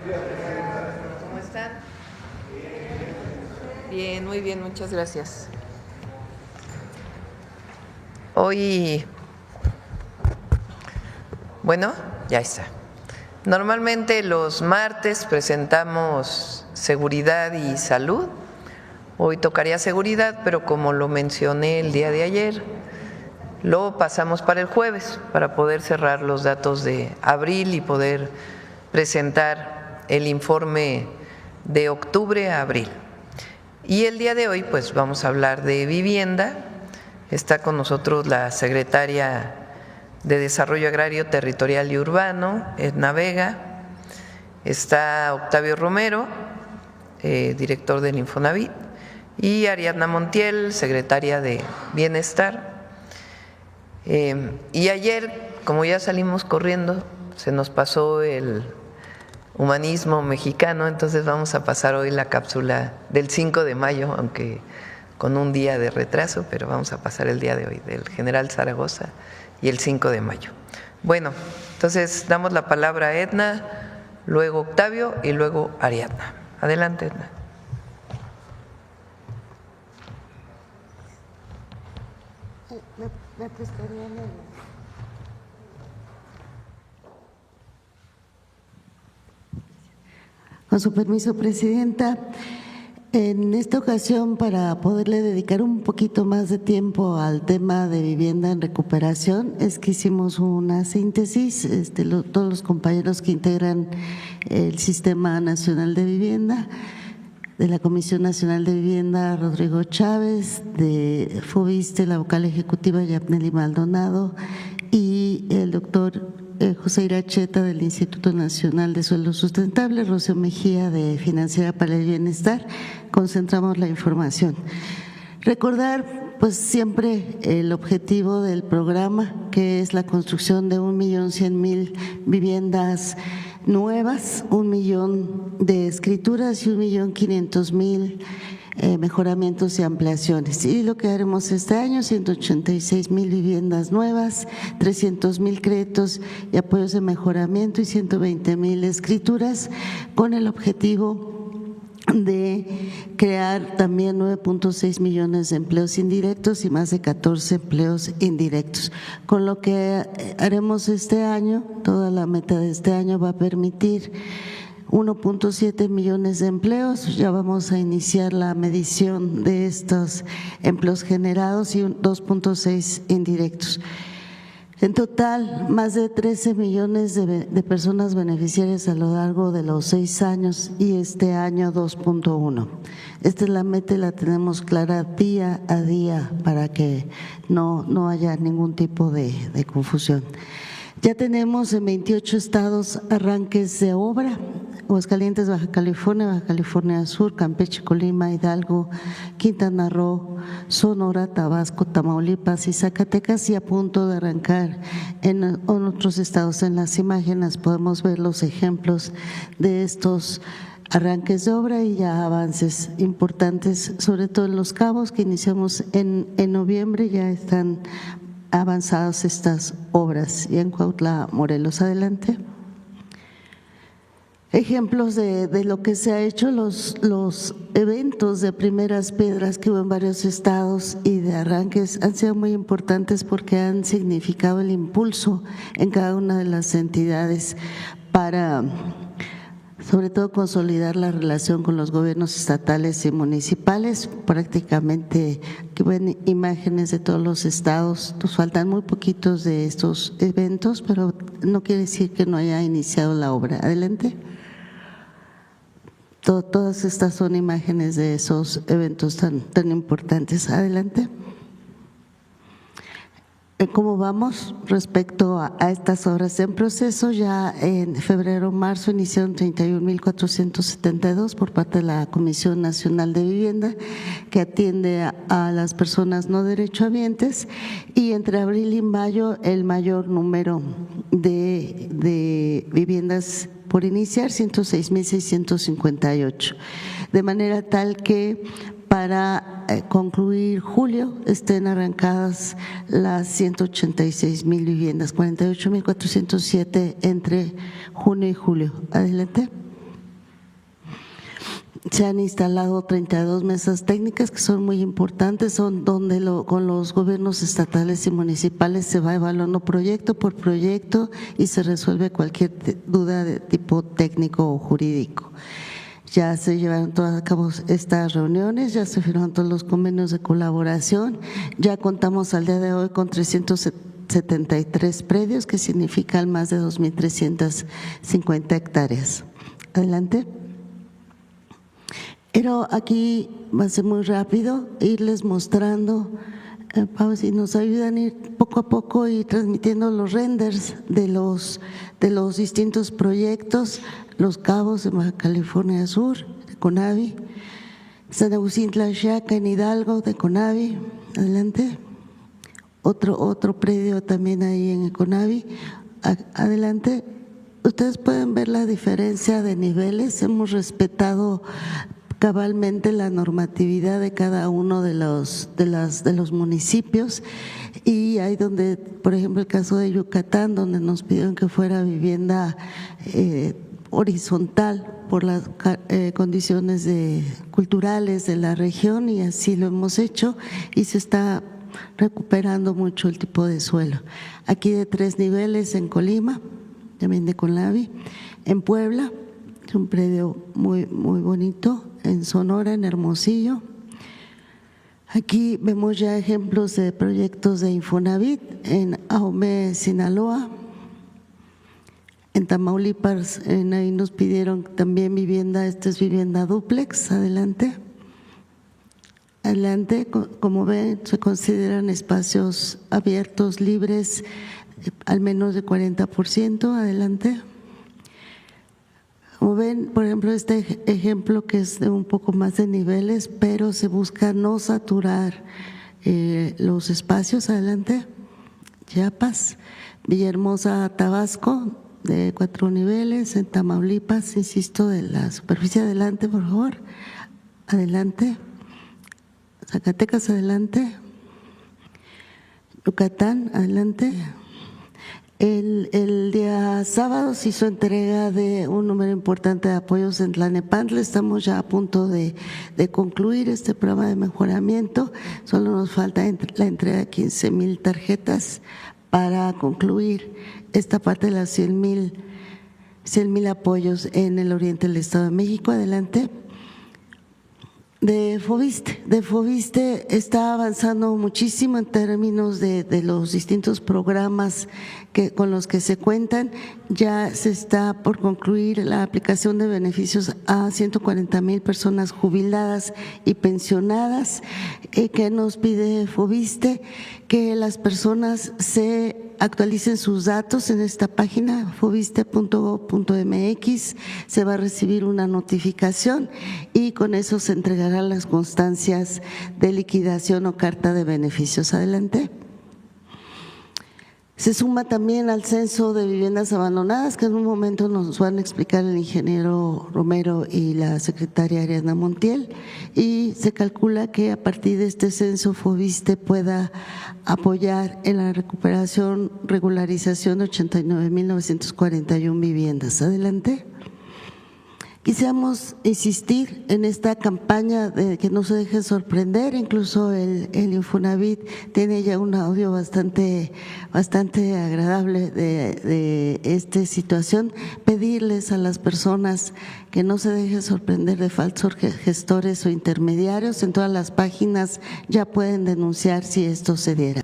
¿Cómo están? Bien, muy bien, muchas gracias. Hoy, bueno, ya está. Normalmente los martes presentamos seguridad y salud. Hoy tocaría seguridad, pero como lo mencioné el día de ayer, lo pasamos para el jueves para poder cerrar los datos de abril y poder presentar el informe de octubre a abril. Y el día de hoy pues vamos a hablar de vivienda. Está con nosotros la secretaria de Desarrollo Agrario, Territorial y Urbano, Edna Vega. Está Octavio Romero, director del Infonavit, y Ariadna Montiel, secretaria de Bienestar. Y ayer, como ya salimos corriendo, se nos pasó el humanismo mexicano, entonces vamos a pasar hoy la cápsula del 5 de mayo, aunque con un día de retraso, pero vamos a pasar el día de hoy, del general Zaragoza y el 5 de mayo. Bueno, entonces damos la palabra a Edna, luego Octavio y luego Ariadna. Adelante, Edna. ¿Me prestarían Con su permiso, Presidenta, en esta ocasión, para poderle dedicar un poquito más de tiempo al tema de vivienda en recuperación, es que hicimos una síntesis, todos los compañeros que integran el Sistema Nacional de Vivienda, de la Comisión Nacional de Vivienda, Rodrigo Chávez, de FOBISTE, la vocal ejecutiva Yapneli Maldonado, y el doctor José Iracheta del Instituto Nacional de Suelo Sustentable, Rocío Mejía de Financiera para el Bienestar, concentramos la información. Recordar pues siempre el objetivo del programa, que es la construcción de 1.100.000 viviendas nuevas, 1 millón de escrituras y 1.500.000 mejoramientos y ampliaciones. Y lo que haremos este año, 186.000 viviendas nuevas, 300.000 créditos y apoyos de mejoramiento y 120.000 escrituras, con el objetivo de crear también 9.6 millones de empleos indirectos y más de 14 empleos indirectos. Con lo que haremos este año, toda la meta de este año va a permitir 1.7 millones de empleos, ya vamos a iniciar la medición de estos empleos generados y 2.6 indirectos. En total, más de 13 millones de personas beneficiarias a lo largo de los 6 años y este año 2.1. Esta es la meta y la tenemos clara día a día para que no haya ningún tipo de confusión. Ya tenemos en 28 estados arranques de obra: Aguascalientes, Baja California Sur, Campeche, Colima, Hidalgo, Quintana Roo, Sonora, Tabasco, Tamaulipas y Zacatecas, y a punto de arrancar en otros estados. En las imágenes podemos ver los ejemplos de estos arranques de obra y ya avances importantes, sobre todo en Los Cabos, que iniciamos en noviembre, ya están avanzadas estas obras, y en Cuautla, Morelos. Adelante. Ejemplos de lo que se ha hecho, los eventos de primeras piedras que hubo en varios estados y de arranques han sido muy importantes porque han significado el impulso en cada una de las entidades para, sobre todo, consolidar la relación con los gobiernos estatales y municipales. Prácticamente, que ven imágenes de todos los estados, nos faltan muy poquitos de estos eventos, pero no quiere decir que no haya iniciado la obra. Adelante. Todas estas son imágenes de esos eventos tan importantes. Adelante. ¿Cómo vamos respecto a estas obras en proceso? Ya en febrero, marzo iniciaron 31.472 por parte de la Comisión Nacional de Vivienda, que atiende a las personas no derechohabientes, y entre abril y mayo el mayor número de viviendas por iniciar, 106.658, de manera tal que para concluir julio estén arrancadas las 186.000 viviendas, 48.407 entre junio y julio. Adelante. Se han instalado 32 mesas técnicas que son muy importantes, son donde con los gobiernos estatales y municipales se va evaluando proyecto por proyecto y se resuelve cualquier duda de tipo técnico o jurídico. Ya se llevaron a cabo estas reuniones, ya se firmaron todos los convenios de colaboración, ya contamos al día de hoy con 373 predios, que significan más de 2.350 hectáreas. Adelante. Pero aquí va a ser muy rápido irles mostrando, Pau, si nos ayudan a ir poco a poco y transmitiendo los renders de los distintos proyectos, Los Cabos en Baja California Sur, de CONAVI, San Agustín Tlaxiaca en Hidalgo, de CONAVI, adelante. Otro predio también ahí en el CONAVI, adelante. Ustedes pueden ver la diferencia de niveles, hemos respetado cabalmente la normatividad de cada uno de los municipios, y ahí donde, por ejemplo, el caso de Yucatán, donde nos pidieron que fuera vivienda horizontal por las condiciones culturales de la región, y así lo hemos hecho y se está recuperando mucho el tipo de suelo. Aquí de 3 niveles en Colima, también de CONAVI, en Puebla, es un predio muy bonito, en Sonora, en Hermosillo. Aquí vemos ya ejemplos de proyectos de Infonavit en Ahome, Sinaloa. En Tamaulipas, ahí nos pidieron también vivienda, esta es vivienda dúplex, adelante. Adelante, como ven, se consideran espacios abiertos, libres, al menos de 40%, adelante. Como ven, por ejemplo, este ejemplo que es de un poco más de niveles, pero se busca no saturar los espacios. Adelante. Chiapas, Villahermosa, Tabasco, de 4 niveles. En Tamaulipas, insisto, de la superficie. Adelante, por favor. Adelante. Zacatecas, adelante. Yucatán, adelante. El día sábado se hizo entrega de un número importante de apoyos en Tlalnepantla. Estamos ya a punto de concluir este programa de mejoramiento. Solo nos falta la entrega de 15,000 tarjetas para concluir esta parte de las 100,000 apoyos en el oriente del Estado de México. Adelante. De Foviste está avanzando muchísimo en términos de los distintos programas con los que se cuentan. Ya se está por concluir la aplicación de beneficios a 140,000 personas jubiladas y pensionadas. Que nos pide Foviste que las personas se actualicen sus datos en esta página foviste.gov.mx. Se va a recibir una notificación y con eso se entregarán las constancias de liquidación o carta de beneficios. Adelante. Se suma también al censo de viviendas abandonadas, que en un momento nos van a explicar el ingeniero Romero y la secretaria Ariadna Montiel, y se calcula que a partir de este censo Foviste pueda apoyar en la recuperación, regularización de 89,941 viviendas. Adelante. Quisiéramos insistir en esta campaña de que no se deje sorprender. Incluso el Infonavit tiene ya un audio bastante agradable de esta situación. Pedirles a las personas que no se dejen sorprender de falsos gestores o intermediarios. En todas las páginas ya pueden denunciar si esto se diera.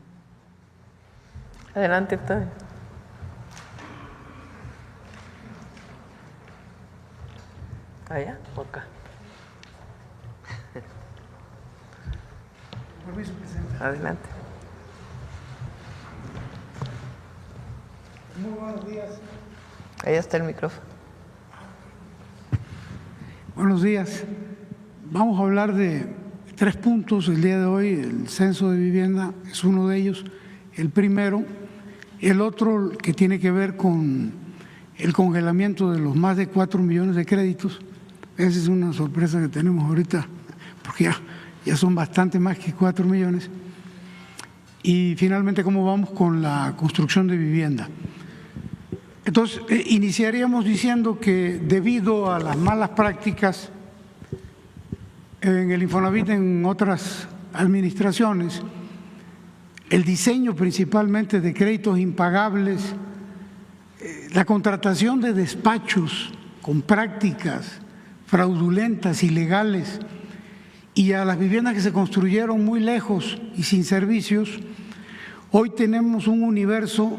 Adelante, Octavio. ¿Allá o acá? Permiso, presidente. Adelante. Muy buenos días. Ahí está el micrófono. Buenos días. Vamos a hablar de 3 puntos el día de hoy. El censo de vivienda es uno de ellos, el primero. El otro que tiene que ver con el congelamiento de los más de 4 millones de créditos. Esa es una sorpresa que tenemos ahorita, porque ya son bastante más que 4 millones. Y finalmente, ¿cómo vamos con la construcción de vivienda? Entonces, iniciaríamos diciendo que debido a las malas prácticas en el Infonavit, en otras administraciones, el diseño principalmente de créditos impagables, la contratación de despachos con prácticas fraudulentas, ilegales, y a las viviendas que se construyeron muy lejos y sin servicios, hoy tenemos un universo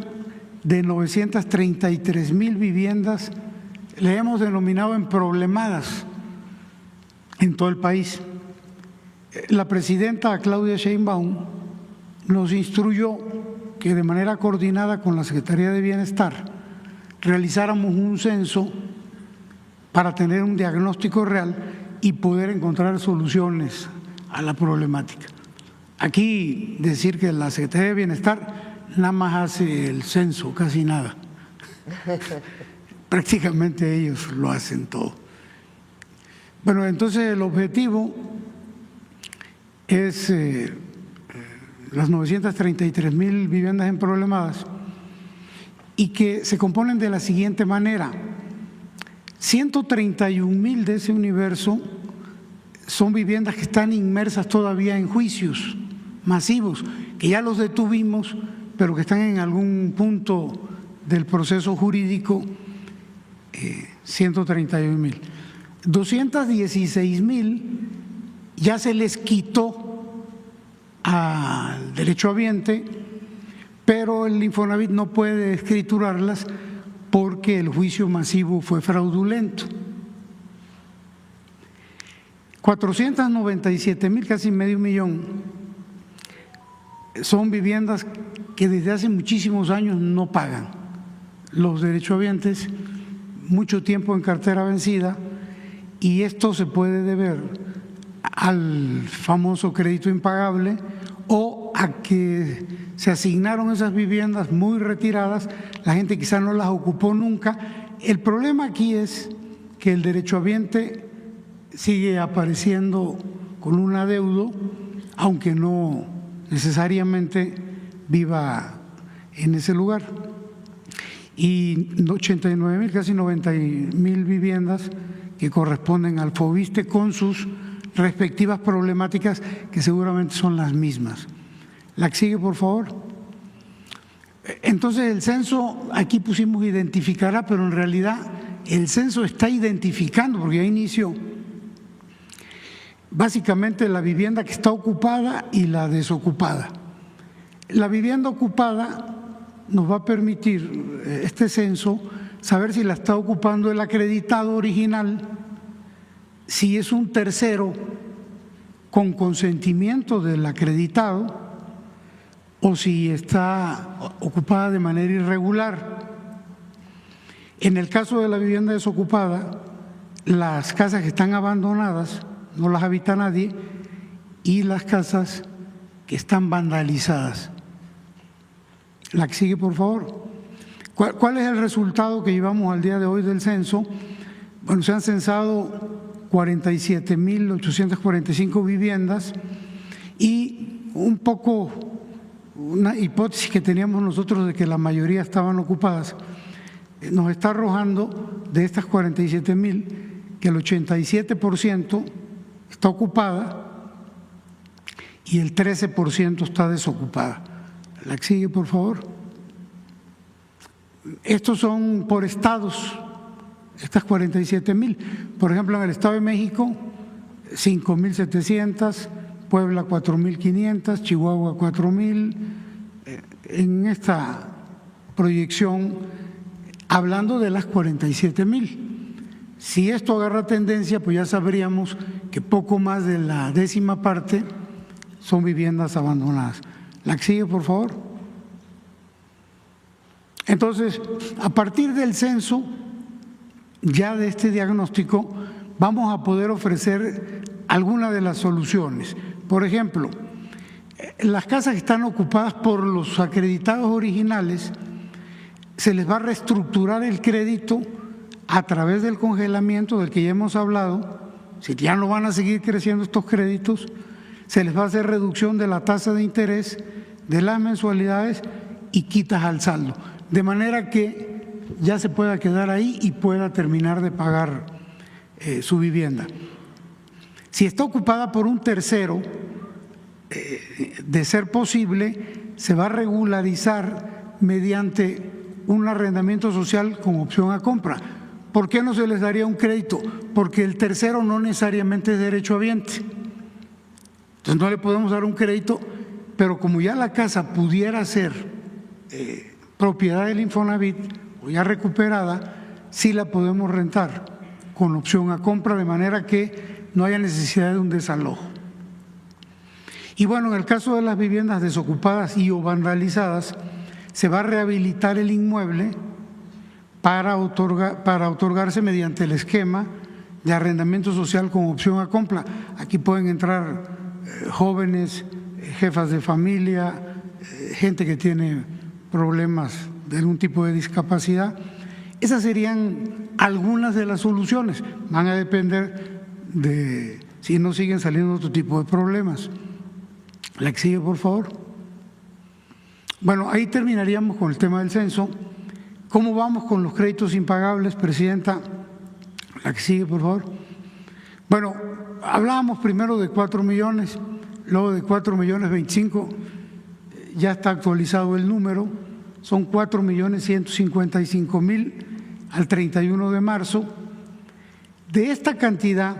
de 933,000 viviendas, le hemos denominado emproblemadas en todo el país. La presidenta Claudia Sheinbaum nos instruyó que de manera coordinada con la Secretaría de Bienestar realizáramos un censo para tener un diagnóstico real y poder encontrar soluciones a la problemática. Aquí decir que la Secretaría de Bienestar nada más hace el censo, casi nada. Prácticamente ellos lo hacen todo. Bueno, entonces el objetivo es las 933,000 viviendas emproblemadas y que se componen de la siguiente manera. 131,000 de ese universo son viviendas que están inmersas todavía en juicios masivos, que ya los detuvimos, pero que están en algún punto del proceso jurídico. 131,000. 216,000 ya se les quitó al derechohabiente, pero el Infonavit no puede escriturarlas porque el juicio masivo fue fraudulento. 497,000, casi medio millón, son viviendas que desde hace muchísimos años no pagan los derechohabientes, mucho tiempo en cartera vencida, y esto se puede deber al famoso crédito impagable o a que se asignaron esas viviendas muy retiradas, la gente quizá no las ocupó nunca. El problema aquí es que el derechohabiente sigue apareciendo con un adeudo, aunque no necesariamente viva en ese lugar. Y 89,000, casi 90,000 viviendas que corresponden al FOBISTE con sus respectivas problemáticas que seguramente son las mismas. La que sigue, por favor. Entonces el censo, aquí pusimos identificará, pero en realidad el censo está identificando, porque ya inició básicamente la vivienda que está ocupada y la desocupada. La vivienda ocupada nos va a permitir este censo saber si la está ocupando el acreditado original, si es un tercero con consentimiento del acreditado o si está ocupada de manera irregular. En el caso de la vivienda desocupada, las casas que están abandonadas no las habita nadie y las casas que están vandalizadas. La que sigue, por favor. ¿Cuál es el resultado que llevamos al día de hoy del censo? Bueno, se han censado 47,845 viviendas y un poco una hipótesis que teníamos nosotros de que la mayoría estaban ocupadas, nos está arrojando de estas 47,000 que el 87% está ocupada y el 13% está desocupada. La que sigue, por favor. Estos son por estados, estas 47,000. Por ejemplo, en el Estado de México, 5,700, Puebla 4,500, Chihuahua 4,000. En esta proyección, hablando de las 47,000. Si esto agarra tendencia, pues ya sabríamos que poco más de la décima parte son viviendas abandonadas. La que sigue, por favor. Entonces, a partir del censo, ya de este diagnóstico, vamos a poder ofrecer algunas de las soluciones. Por ejemplo, las casas que están ocupadas por los acreditados originales, se les va a reestructurar el crédito a través del congelamiento del que ya hemos hablado. Si ya no van a seguir creciendo estos créditos, se les va a hacer reducción de la tasa de interés, de las mensualidades y quitas al saldo, de manera que ya se pueda quedar ahí y pueda terminar de pagar su vivienda. Si está ocupada por un tercero, de ser posible, se va a regularizar mediante un arrendamiento social con opción a compra. ¿Por qué no se les daría un crédito? Porque el tercero no necesariamente es derechohabiente. Entonces no le podemos dar un crédito, pero como ya la casa pudiera ser propiedad del Infonavit o ya recuperada, sí la podemos rentar con opción a compra, de manera que no haya necesidad de un desalojo. Y bueno, en el caso de las viviendas desocupadas y o vandalizadas, se va a rehabilitar el inmueble para otorgarse mediante el esquema de arrendamiento social con opción a compra. Aquí pueden entrar jóvenes, jefas de familia, gente que tiene problemas de algún tipo de discapacidad. Esas serían algunas de las soluciones. Van a depender de si no siguen saliendo otro tipo de problemas. La que sigue, por favor. Bueno, ahí terminaríamos con el tema del censo. ¿Cómo vamos con los créditos impagables, Presidenta? La que sigue, por favor. Bueno, hablábamos primero de 4 millones, luego de 4.025.000, ya está actualizado el número, son 4.155.000 al 31 de marzo. De esta cantidad,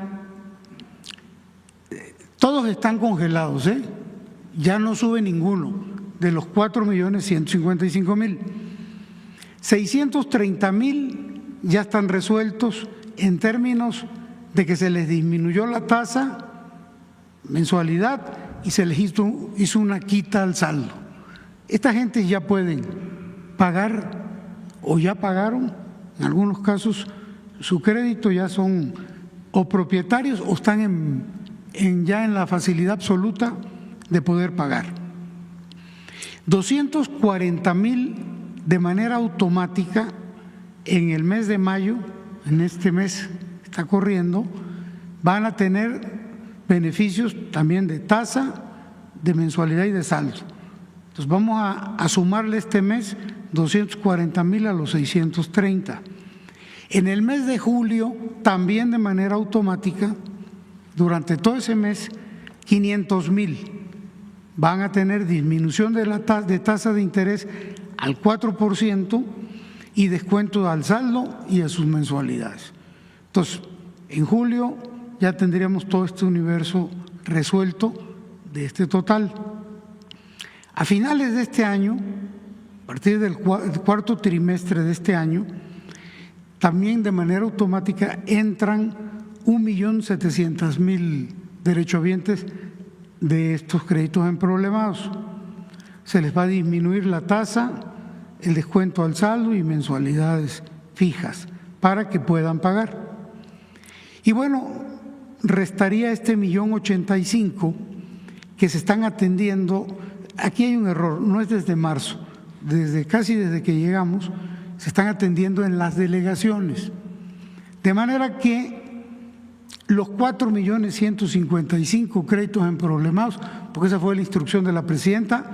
todos están congelados, ya no sube ninguno de los 4.155.000. 630.000 ya están resueltos en términos de que se les disminuyó la tasa, mensualidad, y se les hizo una quita al saldo. Esta gente ya pueden pagar o ya pagaron, en algunos casos, su crédito, ya son o propietarios o están ya en la facilidad absoluta de poder pagar. 240.000 de manera automática en el mes de mayo, en este mes que está corriendo, van a tener beneficios también de tasa, de mensualidad y de saldo. Entonces vamos a sumarle este mes 240.000 a los 630. En el mes de julio, también de manera automática, durante todo ese mes, 500.000 van a tener disminución de tasa de interés al 4% y descuento al saldo y a sus mensualidades. Entonces, en julio ya tendríamos todo este universo resuelto de este total. A finales de este año, a partir del cuarto trimestre de este año, también de manera automática entran 1.700.000 derechohabientes de estos créditos emproblemados. Se les va a disminuir la tasa, el descuento al saldo y mensualidades fijas para que puedan pagar. Y bueno, restaría este 1.085.000 que se están atendiendo. Aquí hay un error, no es desde marzo, casi desde que llegamos, se están atendiendo en las delegaciones. De manera que los 4.155.000 créditos emproblemados, porque esa fue la instrucción de la Presidenta,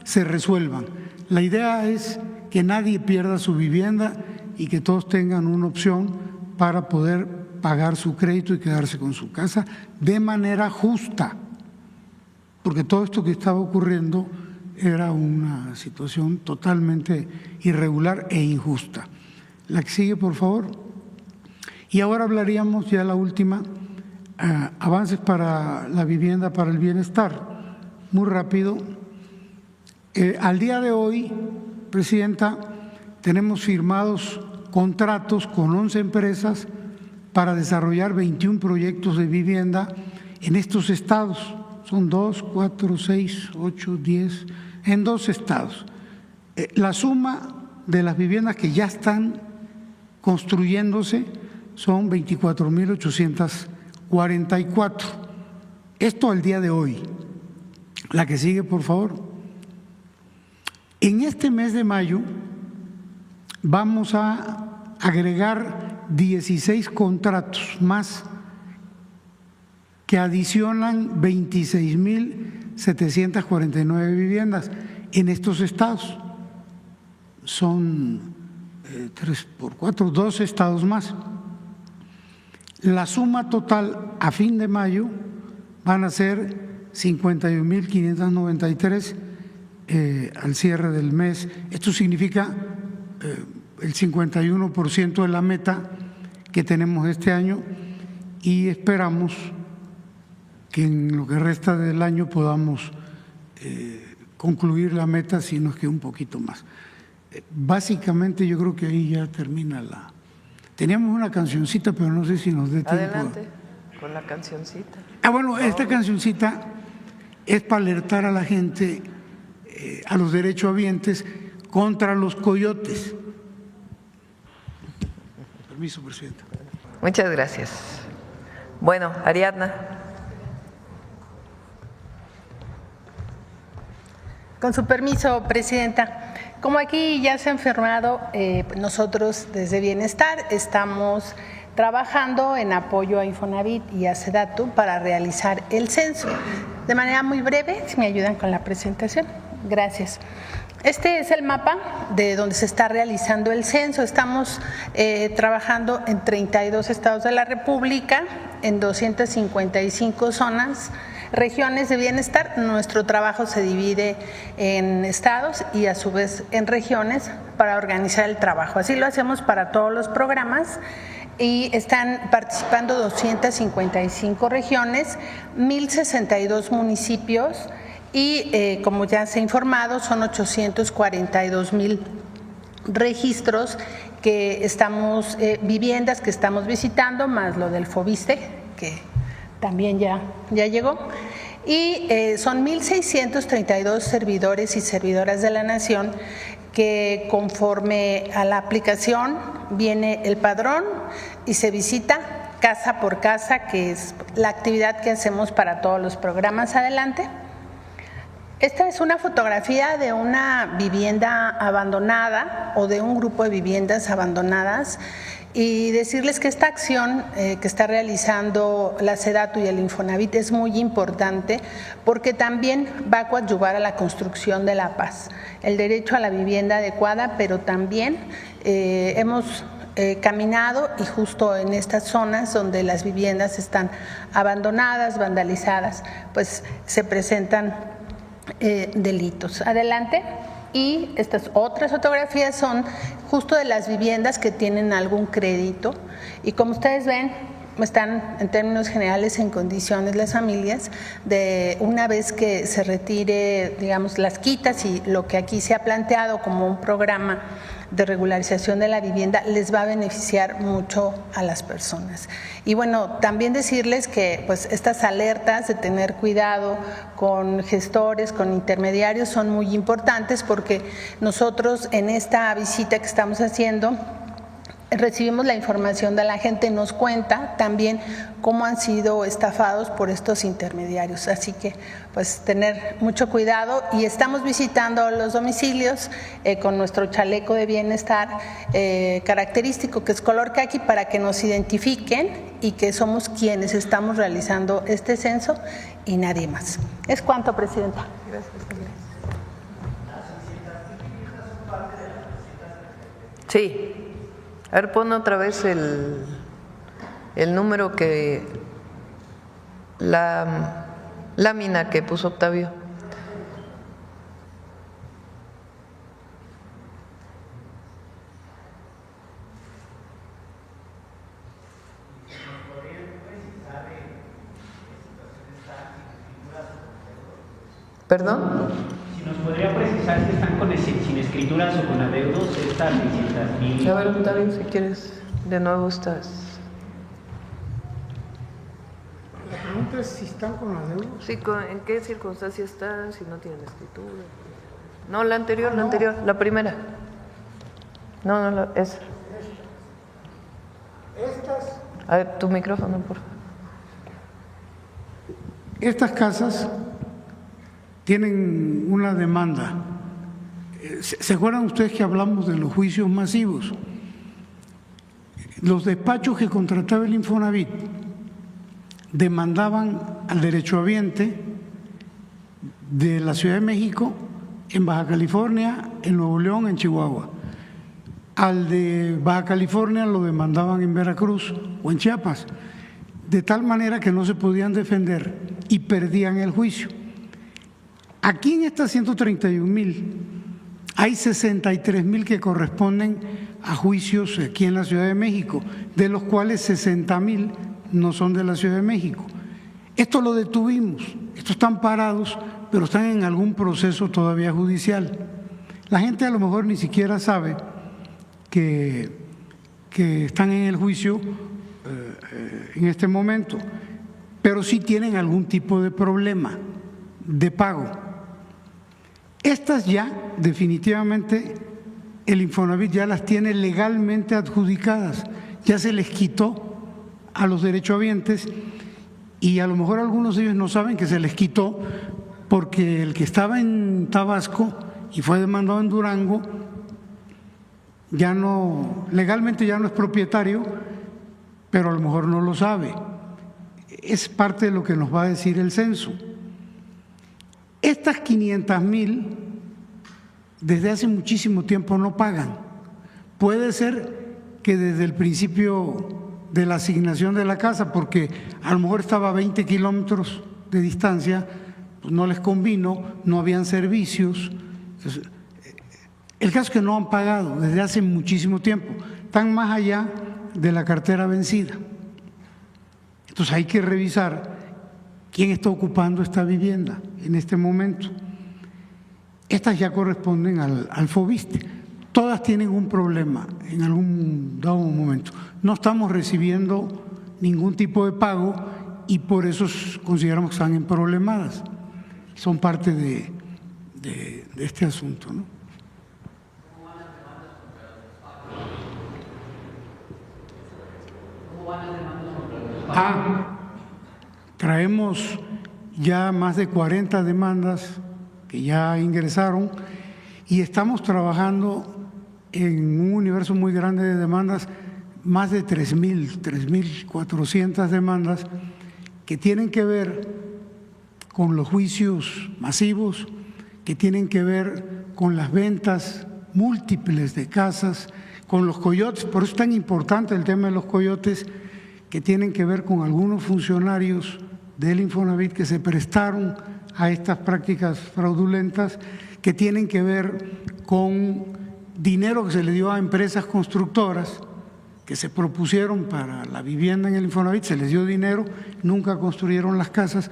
se resuelvan. La idea es que nadie pierda su vivienda y que todos tengan una opción para poder pagar su crédito y quedarse con su casa de manera justa, porque todo esto que estaba ocurriendo era una situación totalmente irregular e injusta. La que sigue, por favor. Y ahora hablaríamos, ya la última, avances para la vivienda, para el bienestar. Muy rápido. Al día de hoy, Presidenta, tenemos firmados contratos con 11 empresas para desarrollar 21 proyectos de vivienda en estos estados. Son 2, 4, 6, 8, 10, en 2 estados. La suma de las viviendas que ya están construyéndose son 24.844. Esto al día de hoy. La que sigue, por favor. En este mes de mayo vamos a agregar 16 contratos más que adicionan 26.749 viviendas en estos estados. Son 3 por 4, 12 estados más. La suma total a fin de mayo van a ser 51.593 al cierre del mes. Esto significa el 51% de la meta que tenemos este año y esperamos que en lo que resta del año podamos concluir la meta, si no es que un poquito más. Básicamente yo creo que ahí ya termina la… Teníamos una cancioncita, pero no sé si nos dé tiempo. Adelante con la cancioncita. Bueno, esta cancioncita es para alertar a la gente, a los derechohabientes, contra los coyotes. Permiso, Presidenta. Muchas gracias. Bueno, Ariadna. Con su permiso, Presidenta. Como aquí ya se ha informado, nosotros desde Bienestar estamos trabajando en apoyo a Infonavit y a SEDATU para realizar el censo. De manera muy breve, si me ayudan con la presentación. Gracias. Este es el mapa de donde se está realizando el censo. Estamos trabajando en 32 estados de la República, en 255 zonas, regiones de bienestar. Nuestro trabajo se divide en estados y a su vez en regiones para organizar el trabajo. Así lo hacemos para todos los programas y están participando 255 regiones, 1,062 municipios y como ya se ha informado son 842,000 registros que estamos, viviendas que estamos visitando, más lo del FOBISTE, que también ya llegó, y son 1,632 servidores y servidoras de la Nación que conforme a la aplicación viene el padrón y se visita casa por casa, que es la actividad que hacemos para todos los programas. Adelante. Esta es una fotografía de una vivienda abandonada o de un grupo de viviendas abandonadas. Y decirles que esta acción que está realizando la SEDATU y el Infonavit es muy importante porque también va a coadyuvar a la construcción de la paz, el derecho a la vivienda adecuada, pero también hemos caminado y justo en estas zonas donde las viviendas están abandonadas, vandalizadas, pues se presentan delitos. Adelante. Y estas otras fotografías son justo de las viviendas que tienen algún crédito y como ustedes ven están en términos generales en condiciones las familias de una vez que se retire, digamos, las quitas y lo que aquí se ha planteado como un programa de regularización de la vivienda les va a beneficiar mucho a las personas. Y bueno, también decirles que pues estas alertas de tener cuidado con gestores, con intermediarios son muy importantes porque nosotros en esta visita que estamos haciendo recibimos la información de la gente, nos cuenta también cómo han sido estafados por estos intermediarios. Así que, pues, tener mucho cuidado y estamos visitando los domicilios con nuestro chaleco de bienestar característico que es color caqui para que nos identifiquen y que somos quienes estamos realizando este censo y nadie más. Es cuanto, Presidenta. Gracias. Sí. A ver, pon otra vez el número que la lámina que puso Octavio. ¿Perdón? Si nos podría precisar si están sin escrituras o con adeudos estas 600,000. A ver, Octavio, si quieres, de nuevo estás. La pregunta es si están con adeudos. Sí, ¿en qué circunstancias están? Si no tienen escritura. No, la anterior, la anterior, la primera. No, esa. Estas. A ver, tu micrófono, por favor. Estas casas tienen una demanda. ¿Se acuerdan ustedes que hablamos de los juicios masivos? Los despachos que contrataba el Infonavit demandaban al derechohabiente de la Ciudad de México, en Baja California, en Nuevo León, en Chihuahua. al de Baja California lo demandaban en Veracruz o en Chiapas, de tal manera que no se podían defender y perdían el juicio. Aquí en estas 131,000 hay 63,000 que corresponden a juicios aquí en la Ciudad de México, de los cuales 60,000 no son de la Ciudad de México. Esto lo detuvimos, estos están parados, pero están en algún proceso todavía judicial. La gente a lo mejor ni siquiera sabe que están en el juicio en este momento, pero sí tienen algún tipo de problema de pago. Estas ya definitivamente el Infonavit ya las tiene legalmente adjudicadas, ya se les quitó a los derechohabientes y a lo mejor algunos de ellos no saben que se les quitó porque el que estaba en Tabasco y fue demandado en Durango ya no, legalmente ya no es propietario, pero a lo mejor no lo sabe. Es parte de lo que nos va a decir el censo. Estas 500,000 desde hace muchísimo tiempo no pagan. Puede ser que desde el principio de la asignación de la casa, porque a lo mejor estaba a 20 kilómetros de distancia, pues no les convino, no habían servicios. Entonces, el caso es que no han pagado desde hace muchísimo tiempo, están más allá de la cartera vencida. Entonces hay que revisar quién está ocupando esta vivienda en este momento. Estas ya corresponden al FOBISTE. Todas tienen un problema en algún dado momento. No estamos recibiendo ningún tipo de pago y por eso consideramos que están emproblemadas. Son parte de este asunto, ¿no? Traemos ya más de 40 demandas que ya ingresaron y estamos trabajando en un universo muy grande de demandas, más de 3,400 demandas que tienen que ver con los juicios masivos, que tienen que ver con las ventas múltiples de casas, con los coyotes. Por eso es tan importante el tema de los coyotes, que tienen que ver con algunos funcionarios del Infonavit que se prestaron a estas prácticas fraudulentas, que tienen que ver con dinero que se le dio a empresas constructoras que se propusieron para la vivienda en el Infonavit, se les dio dinero, nunca construyeron las casas.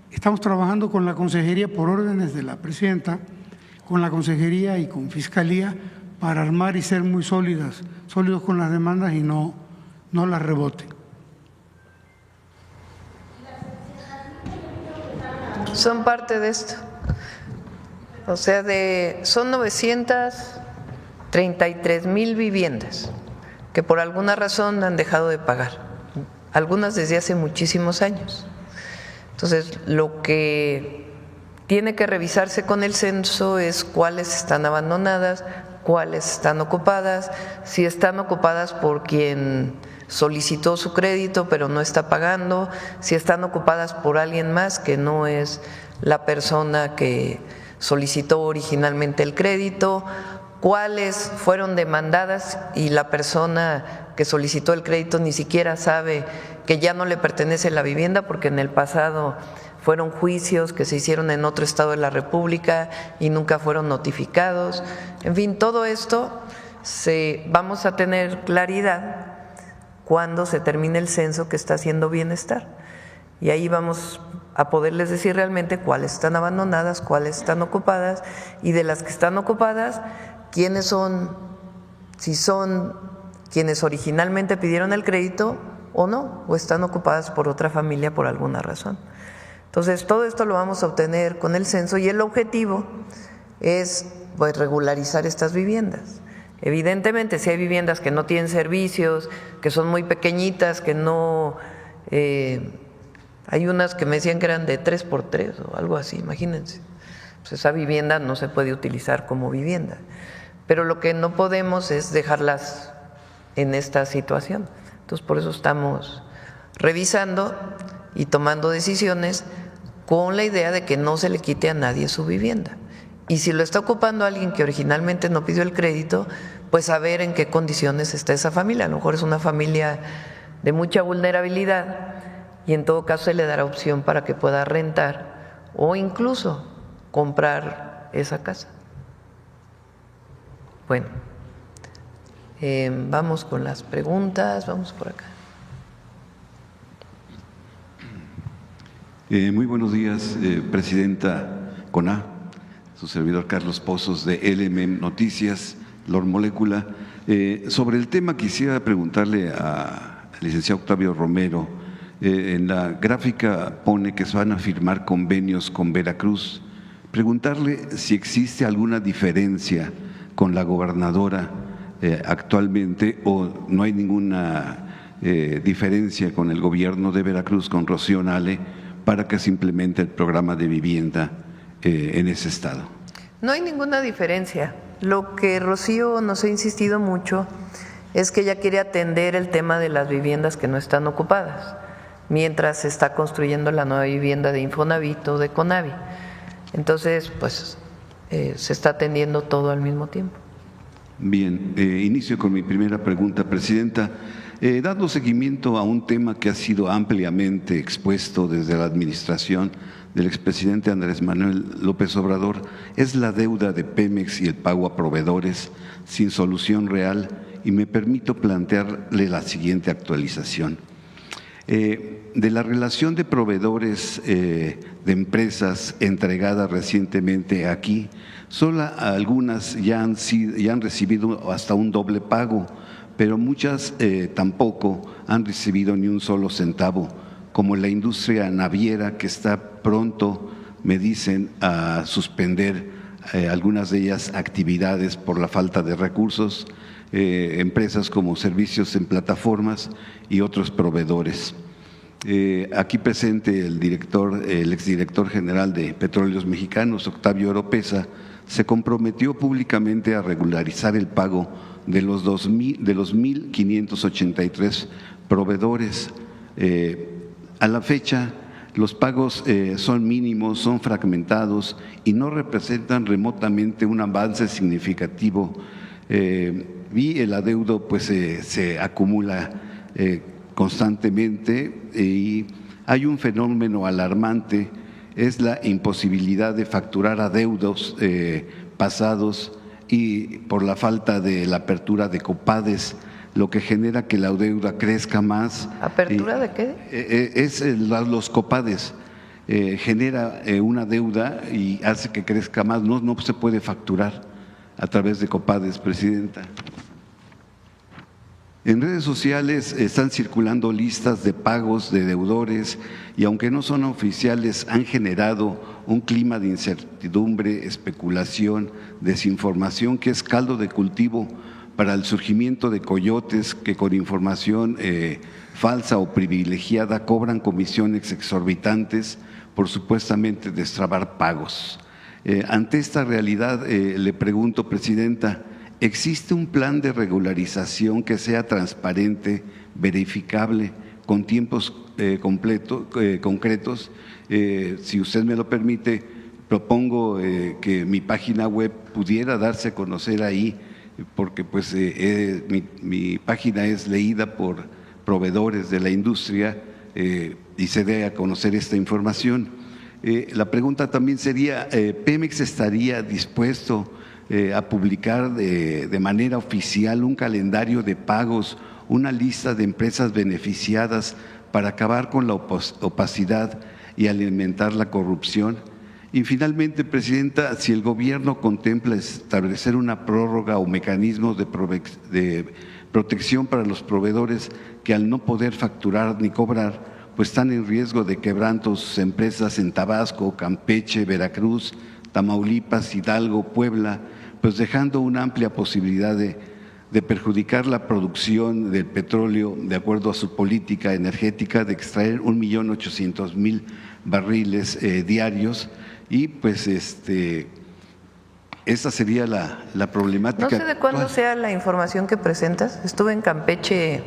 Estamos trabajando con la Consejería por órdenes de la Presidenta, con la Consejería y con Fiscalía para armar y ser muy sólidos con las demandas y no las reboten. Son parte de esto. O sea, son 933,000 viviendas que por alguna razón han dejado de pagar, algunas desde hace muchísimos años. Entonces, lo que tiene que revisarse con el censo es cuáles están abandonadas, cuáles están ocupadas, si están ocupadas por quien solicitó su crédito pero no está pagando, si están ocupadas por alguien más que no es la persona que solicitó originalmente el crédito, cuáles fueron demandadas y la persona que solicitó el crédito ni siquiera sabe que ya no le pertenece la vivienda porque en el pasado fueron juicios que se hicieron en otro estado de la República y nunca fueron notificados. En fin, todo esto vamos a tener claridad cuando se termine el censo que está haciendo Bienestar. Y ahí vamos a poderles decir realmente cuáles están abandonadas, cuáles están ocupadas y de las que están ocupadas, quiénes son, si son quienes originalmente pidieron el crédito o no, o están ocupadas por otra familia por alguna razón. Entonces, todo esto lo vamos a obtener con el censo y el objetivo es pues regularizar estas viviendas. Evidentemente, si hay viviendas que no tienen servicios, que son muy pequeñitas, que no… hay unas que me decían que eran de 3x3 o algo así, imagínense. Pues esa vivienda no se puede utilizar como vivienda. Pero lo que no podemos es dejarlas en esta situación. Entonces, por eso estamos revisando y tomando decisiones con la idea de que no se le quite a nadie su vivienda. Y si lo está ocupando alguien que originalmente no pidió el crédito, pues saber en qué condiciones está esa familia. A lo mejor es una familia de mucha vulnerabilidad y en todo caso se le dará opción para que pueda rentar o incluso comprar esa casa. Bueno, vamos con las preguntas, vamos por acá. Muy buenos días, Presidenta CONA, su servidor Carlos Pozos de LMM Noticias, Lord Molécula. Sobre el tema quisiera preguntarle al licenciado Octavio Romero. En la gráfica pone que se van a firmar convenios con Veracruz. Preguntarle si existe alguna diferencia con la gobernadora actualmente o no hay ninguna diferencia con el gobierno de Veracruz, con Rocío Nale, para que se implemente el programa de vivienda en ese estado. No hay ninguna diferencia. Lo que Rocío nos ha insistido mucho es que ella quiere atender el tema de las viviendas que no están ocupadas, mientras se está construyendo la nueva vivienda de Infonavit o de Conavi. Entonces, pues se está atendiendo todo al mismo tiempo. Bien, inicio con mi primera pregunta, Presidenta. Dando seguimiento a un tema que ha sido ampliamente expuesto desde la administración del expresidente Andrés Manuel López Obrador, es la deuda de Pemex y el pago a proveedores sin solución real, y me permito plantearle la siguiente actualización. De la relación de proveedores de empresas entregada recientemente aquí, solo algunas ya han recibido hasta un doble pago, pero muchas tampoco han recibido ni un solo centavo, como la industria naviera, que está pronto, me dicen, a suspender algunas de ellas actividades por la falta de recursos, empresas como servicios en plataformas y otros proveedores. Aquí presente el exdirector general de Petróleos Mexicanos, Octavio Oropesa, se comprometió públicamente a regularizar el pago de los 1,583 proveedores. A la fecha, los pagos son mínimos, son fragmentados y no representan remotamente un avance significativo. Y el adeudo pues se acumula constantemente, y hay un fenómeno alarmante, es la imposibilidad de facturar adeudos pasados y por la falta de la apertura de COPADES, lo que genera que la deuda crezca más. ¿Apertura de qué? Los COPADES genera una deuda y hace que crezca más, no se puede facturar a través de COPADES, Presidenta. En redes sociales están circulando listas de pagos de deudores y aunque no son oficiales han generado un clima de incertidumbre, especulación, desinformación que es caldo de cultivo para el surgimiento de coyotes que con información falsa o privilegiada cobran comisiones exorbitantes por supuestamente destrabar pagos. Ante esta realidad le pregunto, Presidenta, ¿existe un plan de regularización que sea transparente, verificable, con tiempos concretos? Si usted me lo permite, propongo que mi página web pudiera darse a conocer ahí, porque pues mi página es leída por proveedores de la industria y se dé a conocer esta información. La pregunta también sería, ¿Pemex estaría dispuesto a publicar de manera oficial un calendario de pagos, una lista de empresas beneficiadas para acabar con la opacidad y alimentar la corrupción? Y finalmente, Presidenta, si el gobierno contempla establecer una prórroga o mecanismos de protección para los proveedores que al no poder facturar ni cobrar, pues están en riesgo de quebranto sus empresas en Tabasco, Campeche, Veracruz, Tamaulipas, Hidalgo, Puebla, pues dejando una amplia posibilidad de perjudicar la producción del petróleo de acuerdo a su política energética de extraer 1.800.000 barriles diarios. Y pues esa sería la problemática. No sé de cuándo sea la información que presentas. Estuve en Campeche,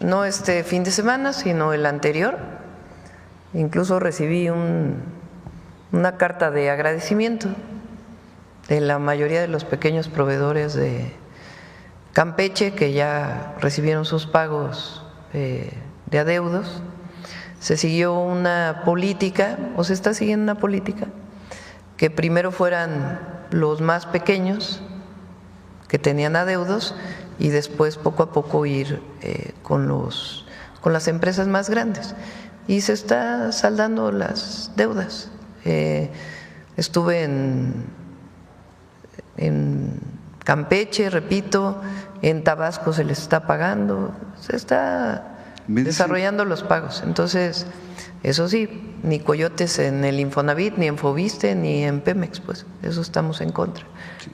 no este fin de semana, sino el anterior. Incluso recibí una carta de agradecimiento de la mayoría de los pequeños proveedores de Campeche que ya recibieron sus pagos de adeudos. Se siguió una política, o se está siguiendo una política, que primero fueran los más pequeños que tenían adeudos y después poco a poco ir con las empresas más grandes. Y se está saldando las deudas. Estuve en Campeche, repito, en Tabasco se les está pagando, se está desarrollando los pagos. Entonces, eso sí, ni coyotes en el Infonavit, ni en Fobiste, ni en Pemex, pues eso estamos en contra.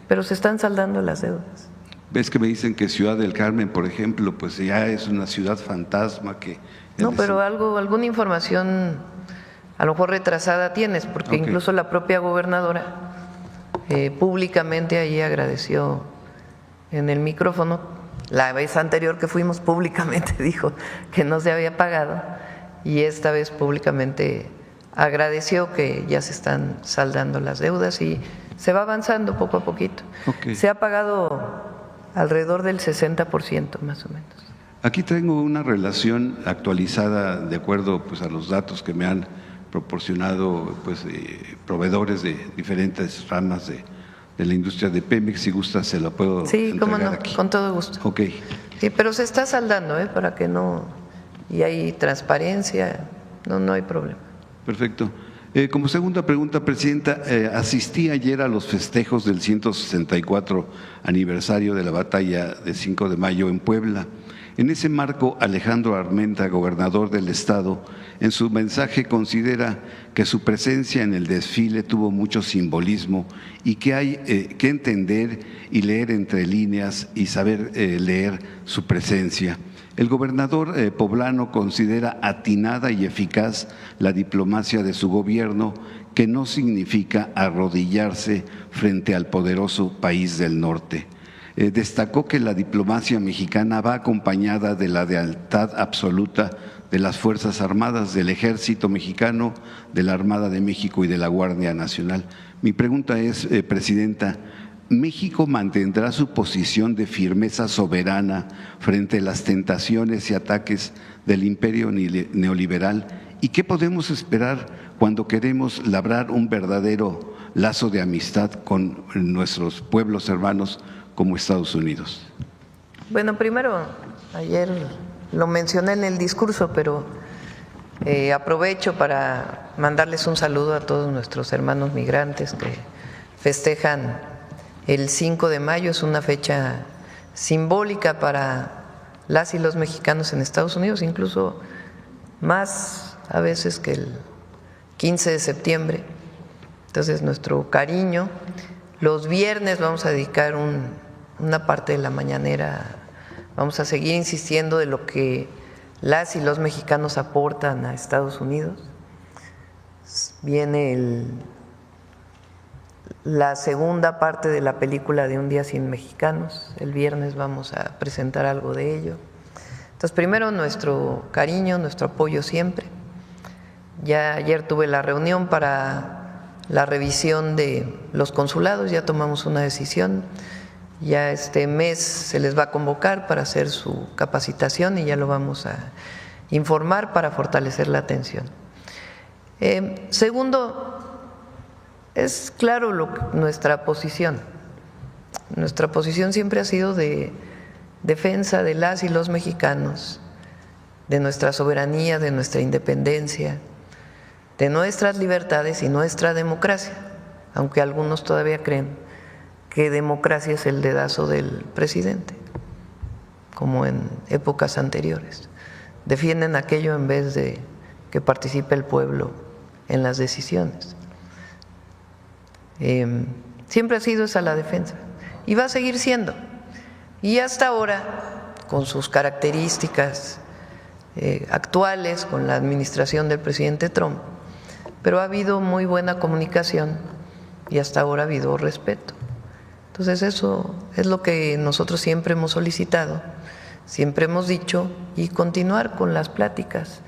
Pero se están saldando las deudas. Ves que me dicen que Ciudad del Carmen, por ejemplo, pues ya es una ciudad fantasma que… No, pero alguna información a lo mejor retrasada tienes, porque incluso la propia gobernadora públicamente ahí agradeció en el micrófono. La vez anterior que fuimos públicamente dijo que no se había pagado y esta vez públicamente agradeció que ya se están saldando las deudas y se va avanzando poco a poquito. Se ha pagado alrededor del 60% más o menos. Aquí tengo una relación actualizada de acuerdo pues a los datos que me han proporcionado pues proveedores de diferentes ramas de la industria de Pemex. Si gusta se lo puedo Sí, cómo no, aquí. con todo gusto. Ok. Sí, pero se está saldando, para que no… Y hay transparencia, no hay problema. Perfecto. Como segunda pregunta, Presidenta, asistí ayer a los festejos del 164 aniversario de la batalla de 5 de mayo en Puebla. En ese marco, Alejandro Armenta, gobernador del estado, en su mensaje considera que su presencia en el desfile tuvo mucho simbolismo y que hay que entender y leer entre líneas y saber leer su presencia. El gobernador poblano considera atinada y eficaz la diplomacia de su gobierno, que no significa arrodillarse frente al poderoso país del norte. Destacó que la diplomacia mexicana va acompañada de la lealtad absoluta de las Fuerzas Armadas, del Ejército Mexicano, de la Armada de México y de la Guardia Nacional. Mi pregunta es, Presidenta, ¿México mantendrá su posición de firmeza soberana frente a las tentaciones y ataques del imperio neoliberal? ¿Y qué podemos esperar cuando queremos labrar un verdadero lazo de amistad con nuestros pueblos hermanos como Estados Unidos? Bueno, primero, ayer lo mencioné en el discurso, pero aprovecho para mandarles un saludo a todos nuestros hermanos migrantes que festejan el 5 de mayo. Es una fecha simbólica para las y los mexicanos en Estados Unidos, incluso más a veces que el 15 de septiembre. Entonces, nuestro cariño. Los viernes vamos a dedicar una parte de la mañanera, vamos a seguir insistiendo de lo que las y los mexicanos aportan a Estados Unidos. Viene la segunda parte de la película de Un día sin mexicanos. El viernes vamos a presentar algo de ello. Entonces, primero, nuestro cariño, nuestro apoyo siempre. Ya ayer tuve la reunión para la revisión de los consulados, ya tomamos una decisión. Ya este mes se les va a convocar para hacer su capacitación y ya lo vamos a informar para fortalecer la atención. Segundo, es claro nuestra posición. Nuestra posición siempre ha sido de defensa de las y los mexicanos, de nuestra soberanía, de nuestra independencia, de nuestras libertades y nuestra democracia, aunque algunos todavía creen que democracia es el dedazo del presidente, como en épocas anteriores. Defienden aquello en vez de que participe el pueblo en las decisiones. Siempre ha sido esa la defensa y va a seguir siendo. Y hasta ahora, con sus características actuales, con la administración del presidente Trump, pero ha habido muy buena comunicación y hasta ahora ha habido respeto. Entonces eso es lo que nosotros siempre hemos solicitado, siempre hemos dicho, y continuar con las pláticas.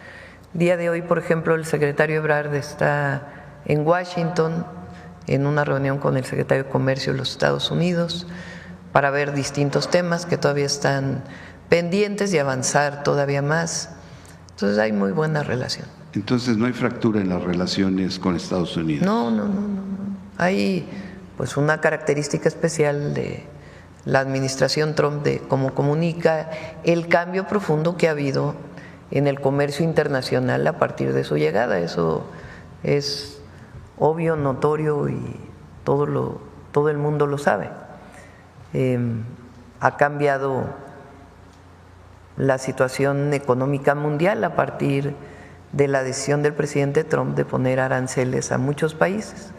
Día de hoy, por ejemplo, el secretario Ebrard está en Washington, en una reunión con el secretario de Comercio de los Estados Unidos para ver distintos temas que todavía están pendientes y avanzar todavía más. Entonces hay muy buena relación. Entonces no hay fractura en las relaciones con Estados Unidos. No. Hay pues una característica especial de la administración Trump de cómo comunica, el cambio profundo que ha habido en el comercio internacional a partir de su llegada. Eso es obvio, notorio y todo el mundo lo sabe. Ha cambiado la situación económica mundial a partir de la decisión del presidente Trump de poner aranceles a muchos países.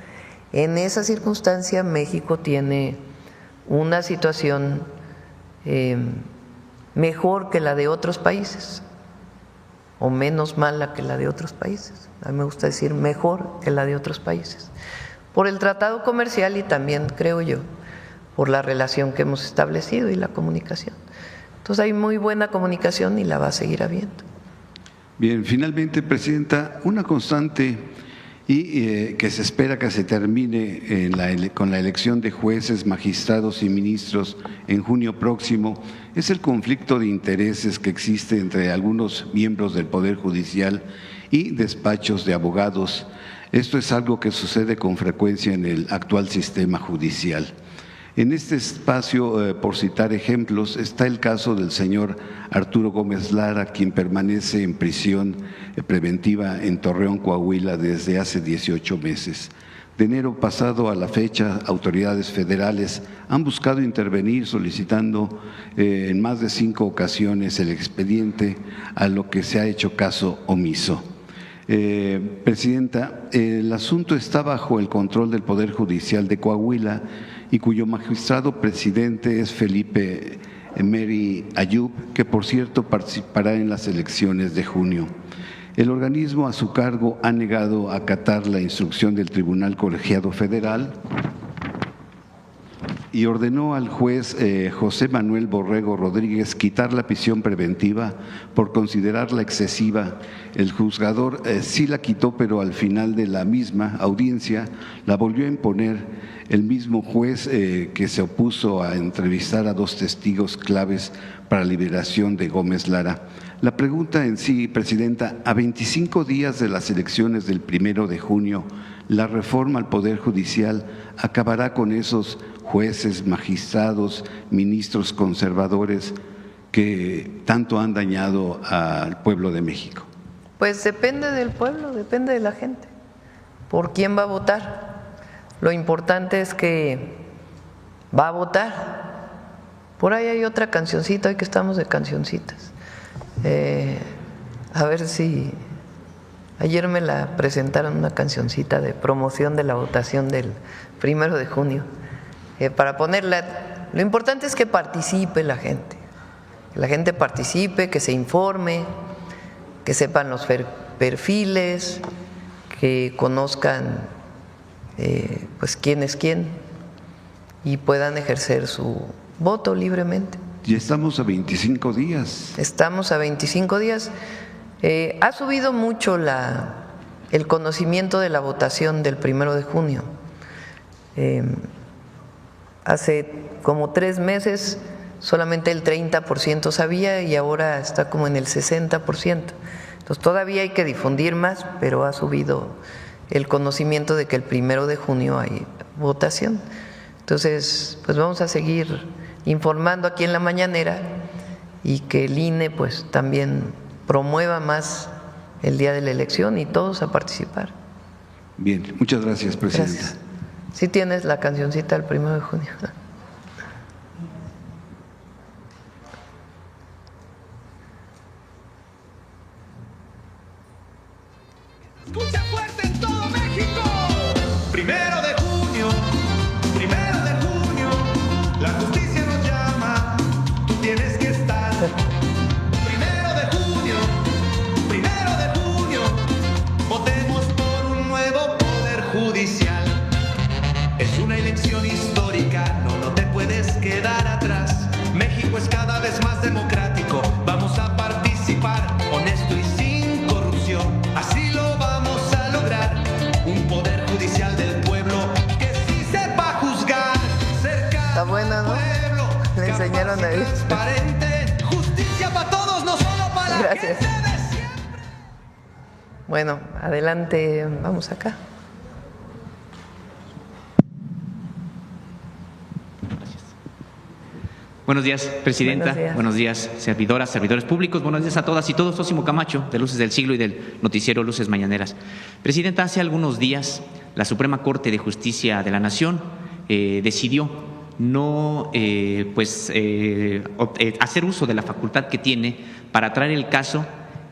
En esa circunstancia, México tiene una situación mejor que la de otros países, o menos mala que la de otros países. A mí me gusta decir mejor que la de otros países, por el tratado comercial y también, creo yo, por la relación que hemos establecido y la comunicación. Entonces hay muy buena comunicación y la va a seguir habiendo. Bien, finalmente, Presidenta, una constante y que se espera que se termine con la elección de jueces, magistrados y ministros en junio próximo es el conflicto de intereses que existe entre algunos miembros del Poder Judicial y despachos de abogados. Esto es algo que sucede con frecuencia en el actual sistema judicial. En este espacio, por citar ejemplos, está el caso del señor Arturo Gómez Lara, quien permanece en prisión preventiva en Torreón, Coahuila, desde hace 18 meses. De enero pasado a la fecha, autoridades federales han buscado intervenir solicitando en más de 5 ocasiones el expediente, a lo que se ha hecho caso omiso. Presidenta, el asunto está bajo el control del Poder Judicial de Coahuila y cuyo magistrado presidente es Felipe Meri Ayub, que por cierto participará en las elecciones de junio. El organismo a su cargo ha negado acatar la instrucción del Tribunal Colegiado Federal y ordenó al juez José Manuel Borrego Rodríguez quitar la prisión preventiva por considerarla excesiva. El juzgador sí la quitó, pero al final de la misma audiencia la volvió a imponer el mismo juez que se opuso a entrevistar a 2 testigos claves para la liberación de Gómez Lara. La pregunta en sí, Presidenta, a 25 días de las elecciones del 1 de junio, ¿la reforma al Poder Judicial acabará con esos jueces, magistrados, ministros conservadores que tanto han dañado al pueblo de México? Pues depende del pueblo, depende de la gente, por quién va a votar. Lo importante es que va a votar. Por ahí hay otra cancioncita, hoy que estamos de cancioncitas. A ver si… Ayer me la presentaron una cancioncita de promoción de la votación del 1 de junio. Para ponerla, lo importante es que participe la gente participe, que se informe, que sepan los perfiles, que conozcan pues quién es quién y puedan ejercer su voto libremente. Ya estamos a 25 días. Estamos a 25 días. Ha subido mucho el conocimiento de la votación del 1 de junio. Hace como 3 meses solamente el 30% sabía y ahora está como en el 60%. Entonces todavía hay que difundir más, pero ha subido el conocimiento de que el 1 de junio hay votación. Entonces, pues vamos a seguir informando aquí en la mañanera y que el INE pues también promueva más el día de la elección y todos a participar. Bien, muchas gracias, Presidenta. Gracias. Sí tienes la cancioncita del 1 de junio. Escucha fuerte en todo México. 1 de junio, 1 de junio, la justicia nos llama, tú tienes que estar. 1 de junio, 1 de junio, votemos por un nuevo poder judicial. Es una elección histórica, no te puedes quedar atrás. México es cada vez más democrático, vamos a participar, honesto y sin corrupción. Así lo vamos a lograr, un poder judicial del pueblo Está buena, ¿no? Le enseñaron a vivir. Justicia para todos, no solo para la Gracias. gente de siempre. Bueno, adelante, vamos acá. Buenos días, Presidenta. Buenos días. Buenos días, servidoras, servidores públicos. Buenos días a todas y todos. Sósimo Camacho, de Luces del Siglo y del noticiero Luces Mañaneras. Presidenta, hace algunos días la Suprema Corte de Justicia de la Nación decidió no hacer uso de la facultad que tiene para traer el caso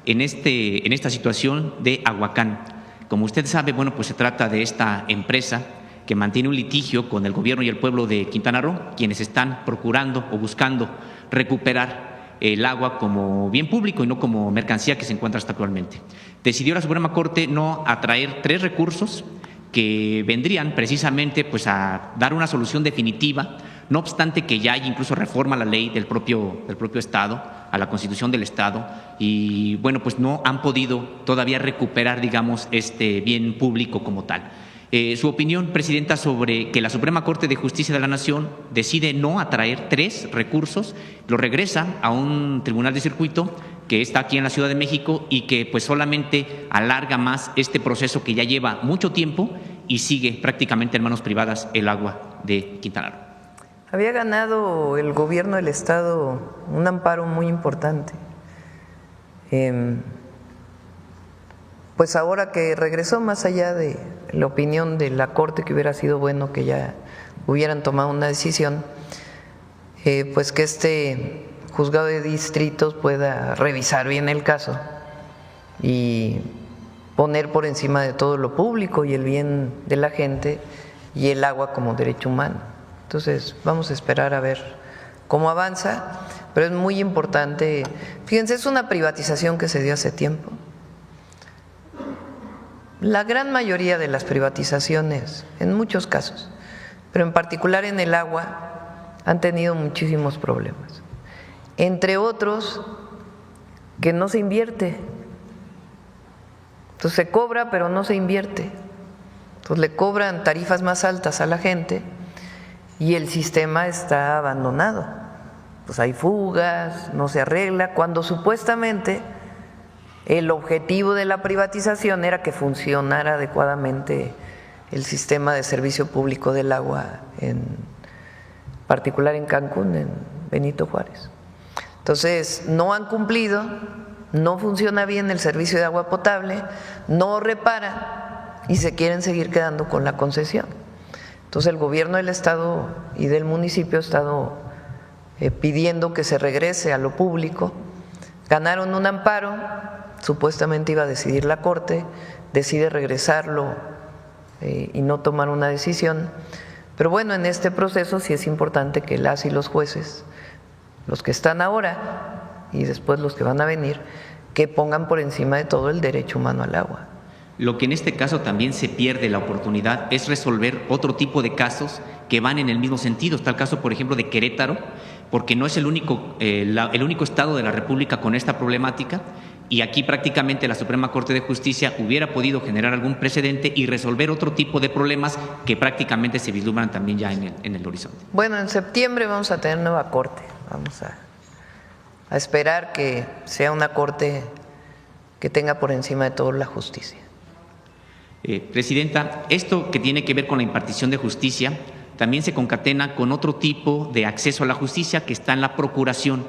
en esta situación de Aguacán. Como usted sabe, bueno, pues se trata de esta empresa que mantiene un litigio con el gobierno y el pueblo de Quintana Roo, quienes están procurando o buscando recuperar el agua como bien público y no como mercancía que se encuentra hasta actualmente. Decidió la Suprema Corte no atraer 3 recursos que vendrían precisamente pues a dar una solución definitiva, no obstante que ya hay incluso reforma a la ley del propio Estado, a la Constitución del Estado, y bueno, pues no han podido todavía recuperar, digamos, este bien público como tal. Su opinión, Presidenta, sobre que la Suprema Corte de Justicia de la Nación decide no atraer 3 recursos, lo regresa a un tribunal de circuito que está aquí en la Ciudad de México y que pues solamente alarga más este proceso que ya lleva mucho tiempo y sigue prácticamente en manos privadas el agua de Quintana Roo. Había ganado el gobierno del Estado un amparo muy importante. Pues ahora que regresó, más allá de la opinión de la Corte, que hubiera sido bueno que ya hubieran tomado una decisión, pues que este juzgado de distritos pueda revisar bien el caso y poner por encima de todo lo público y el bien de la gente y el agua como derecho humano. Entonces vamos a esperar a ver cómo avanza, pero es muy importante. Fíjense, es una privatización que se dio hace tiempo. La gran mayoría de las privatizaciones, en muchos casos, pero en particular en el agua, han tenido muchísimos problemas. Entre otros, que no se invierte. Entonces se cobra, pero no se invierte. Entonces le cobran tarifas más altas a la gente y el sistema está abandonado. Pues hay fugas, no se arregla, cuando supuestamente el objetivo de la privatización era que funcionara adecuadamente el sistema de servicio público del agua, en particular en Cancún, en Benito Juárez. Entonces, no han cumplido, no funciona bien el servicio de agua potable, no repara y se quieren seguir quedando con la concesión. Entonces, el gobierno del Estado y del municipio ha estado pidiendo que se regrese a lo público. Ganaron un amparo, supuestamente iba a decidir la Corte, decide regresarlo y no tomar una decisión. Pero bueno, en este proceso sí es importante que las y los jueces, los que están ahora y después los que van a venir, que pongan por encima de todo el derecho humano al agua. Lo que en este caso también se pierde la oportunidad es resolver otro tipo de casos que van en el mismo sentido. Está el caso, por ejemplo, de Querétaro, porque no es el único estado de la República con esta problemática, y aquí prácticamente la Suprema Corte de Justicia hubiera podido generar algún precedente y resolver otro tipo de problemas que prácticamente se vislumbran también ya en el horizonte. Bueno, en septiembre vamos a tener nueva Corte, vamos a esperar que sea una Corte que tenga por encima de todo la justicia. Presidenta, esto que tiene que ver con la impartición de justicia también se concatena con otro tipo de acceso a la justicia que está en la procuración,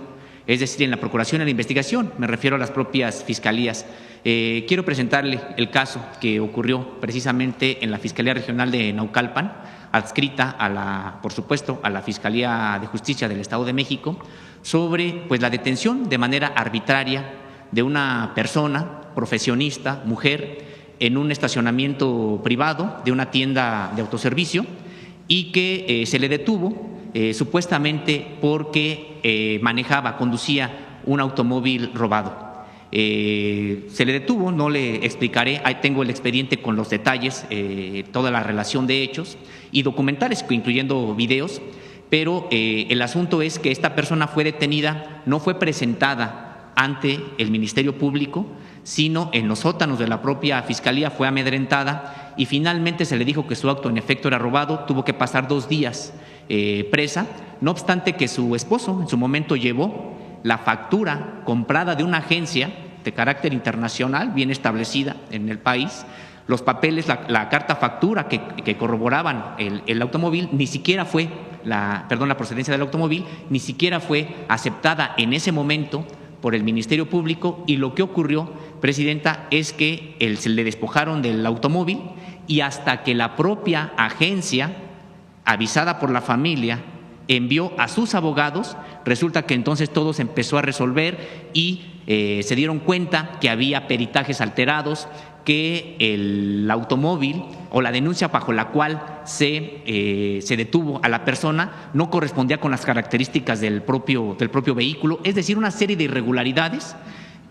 es decir, en la procuración y en la investigación, me refiero a las propias fiscalías. Quiero presentarle el caso que ocurrió precisamente en la Fiscalía Regional de Naucalpan, adscrita por supuesto, a la Fiscalía de Justicia del Estado de México, sobre pues la detención de manera arbitraria de una persona profesionista, mujer, en un estacionamiento privado de una tienda de autoservicio, y que se le detuvo supuestamente porque conducía un automóvil robado. Se le detuvo, no le explicaré, ahí tengo el expediente con los detalles, toda la relación de hechos y documentales, incluyendo videos, pero el asunto es que esta persona fue detenida, no fue presentada ante el Ministerio Público, sino en los sótanos de la propia Fiscalía, fue amedrentada y finalmente se le dijo que su auto en efecto era robado. Tuvo que pasar 2 días presa, no obstante que su esposo en su momento llevó la factura comprada de una agencia de carácter internacional bien establecida en el país. Los papeles, la carta factura que corroboraban el automóvil, ni siquiera fue, la procedencia del automóvil, ni siquiera fue aceptada en ese momento por el Ministerio Público, y lo que ocurrió, Presidenta, es que se le despojaron del automóvil, y hasta que la propia agencia, avisada por la familia, envió a sus abogados, resulta que entonces todo se empezó a resolver y se dieron cuenta que había peritajes alterados, que el automóvil o la denuncia bajo la cual se detuvo a la persona no correspondía con las características del propio vehículo, es decir, una serie de irregularidades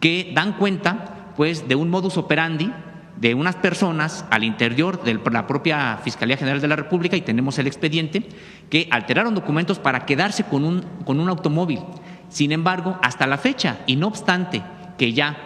que dan cuenta pues de un modus operandi de unas personas al interior de la propia Fiscalía General de la República, y tenemos el expediente, que alteraron documentos para quedarse con un automóvil. Sin embargo, hasta la fecha, y no obstante que ya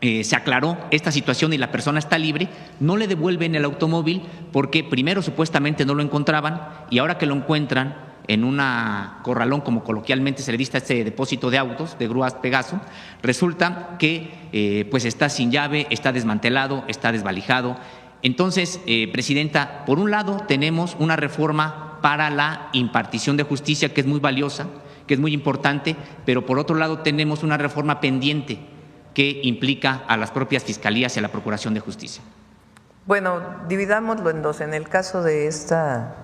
se aclaró esta situación y la persona está libre, no le devuelven el automóvil porque primero supuestamente no lo encontraban, y ahora que lo encuentran en una corralón, como coloquialmente se le dice a este depósito de autos, de grúas Pegaso, resulta que pues está sin llave, está desmantelado, está desvalijado. Entonces, Presidenta, por un lado tenemos una reforma para la impartición de justicia que es muy valiosa, que es muy importante, pero por otro lado tenemos una reforma pendiente que implica a las propias fiscalías y a la Procuración de Justicia. Bueno, dividámoslo en dos. En el caso de esta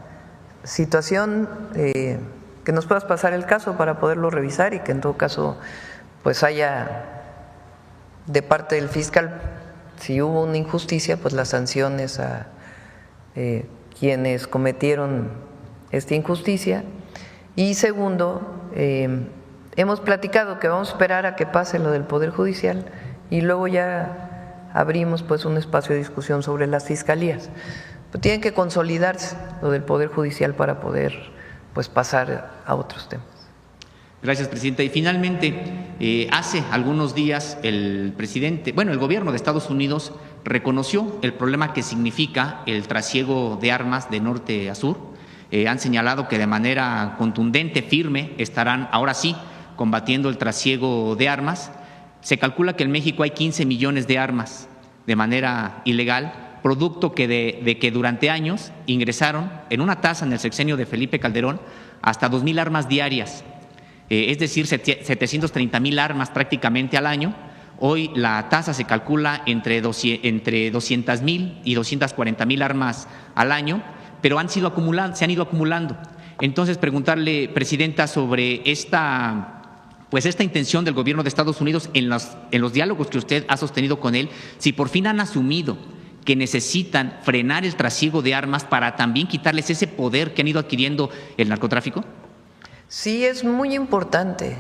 situación, que nos puedas pasar el caso para poderlo revisar, y que en todo caso pues haya de parte del fiscal, si hubo una injusticia, pues las sanciones a quienes cometieron esta injusticia. Y segundo, hemos platicado que vamos a esperar a que pase lo del Poder Judicial y luego ya abrimos pues un espacio de discusión sobre las fiscalías. Pero tienen que consolidarse lo del Poder Judicial para poder pues pasar a otros temas. Gracias, Presidenta. Y finalmente, hace algunos días el gobierno de Estados Unidos reconoció el problema que significa el trasiego de armas de norte a sur. Han señalado que de manera contundente, firme, estarán ahora sí combatiendo el trasiego de armas. Se calcula que en México hay 15 millones de armas de manera ilegal, producto de que durante años ingresaron en una tasa en el sexenio de Felipe Calderón hasta 2,000 armas diarias, es decir, 730,000 armas prácticamente al año. Hoy la tasa se calcula entre 200,000 y 240,000 armas al año, pero se han ido acumulando. Entonces, preguntarle, Presidenta, sobre esta intención del gobierno de Estados Unidos en los diálogos que usted ha sostenido con él, si por fin han asumido que necesitan frenar el trasiego de armas para también quitarles ese poder que han ido adquiriendo el narcotráfico. Sí, es muy importante.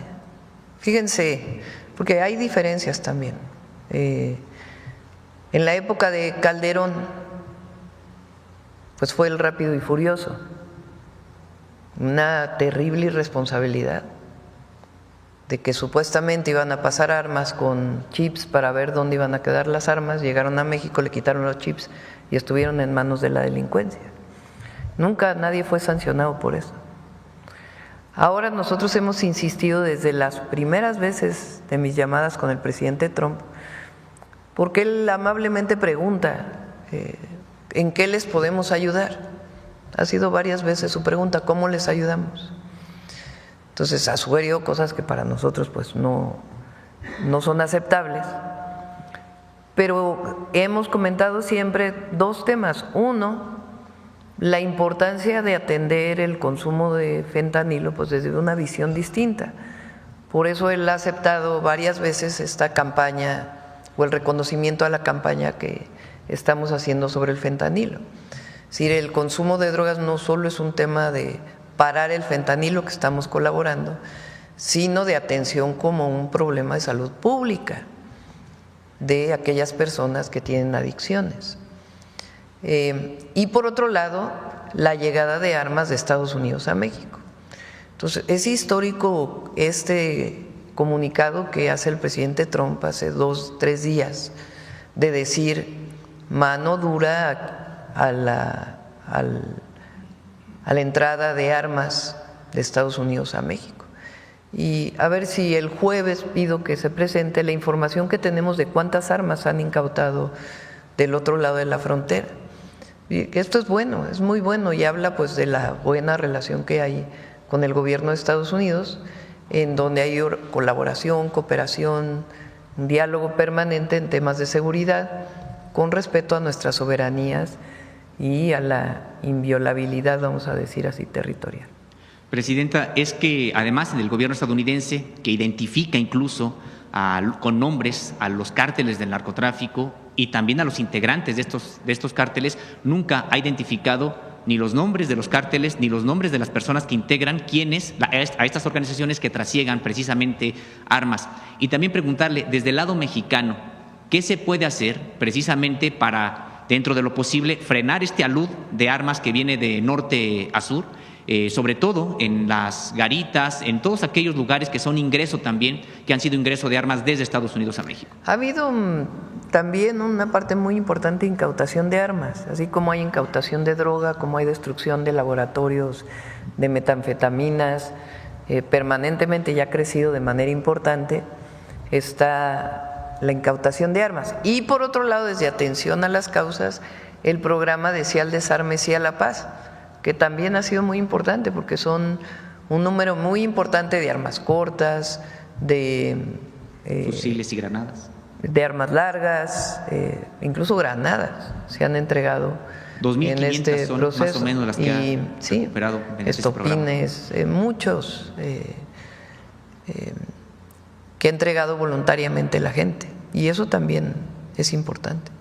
Fíjense, porque hay diferencias también. En la época de Calderón, pues fue el rápido y furioso, una terrible irresponsabilidad de que supuestamente iban a pasar armas con chips para ver dónde iban a quedar las armas. Llegaron a México, le quitaron los chips y estuvieron en manos de la delincuencia. Nunca nadie fue sancionado por eso. Ahora nosotros hemos insistido desde las primeras veces de mis llamadas con el presidente Trump, porque él amablemente pregunta ¿en qué les podemos ayudar? Ha sido varias veces su pregunta, ¿cómo les ayudamos? Entonces ha sugerido cosas que para nosotros pues no son aceptables, pero hemos comentado siempre dos temas. Uno, la importancia de atender el consumo de fentanilo pues desde una visión distinta. Por eso él ha aceptado varias veces esta campaña o el reconocimiento a la campaña que estamos haciendo sobre el fentanilo. Es decir, el consumo de drogas no solo es un tema de parar el fentanilo, que estamos colaborando, sino de atención como un problema de salud pública de aquellas personas que tienen adicciones. Y por otro lado, la llegada de armas de Estados Unidos a México. Entonces, es histórico este comunicado que hace el presidente Trump hace 2-3 días de decir mano dura a la entrada de armas de Estados Unidos a México. Y a ver si el jueves pido que se presente la información que tenemos de cuántas armas han incautado del otro lado de la frontera. Y esto es bueno, es muy bueno y habla pues de la buena relación que hay con el gobierno de Estados Unidos, en donde hay colaboración, cooperación, un diálogo permanente en temas de seguridad, con respeto a nuestras soberanías y a la inviolabilidad, vamos a decir así, territorial. Presidenta, es que además del gobierno estadounidense, que identifica incluso con nombres a los cárteles del narcotráfico y también a los integrantes de estos cárteles, nunca ha identificado ni los nombres de los cárteles ni los nombres de las personas que integran a estas organizaciones que trasiegan precisamente armas. Y también preguntarle, desde el lado mexicano, ¿qué se puede hacer precisamente para, dentro de lo posible, frenar este alud de armas que viene de norte a sur? Sobre todo en las garitas, en todos aquellos lugares que son ingreso también, que han sido ingreso de armas desde Estados Unidos a México. Ha habido también una parte muy importante de incautación de armas, así como hay incautación de droga, como hay destrucción de laboratorios de metanfetaminas, permanentemente ya ha crecido de manera importante, está la incautación de armas. Y por otro lado, desde atención a las causas, el programa de Sí al Desarme, Sí a la Paz, que también ha sido muy importante porque son un número muy importante de armas cortas, de fusiles y granadas, de armas largas, incluso granadas se han entregado 2.500 en este son proceso. Más o menos las que ha recuperado estopines, muchos que ha entregado voluntariamente la gente, y eso también es importante.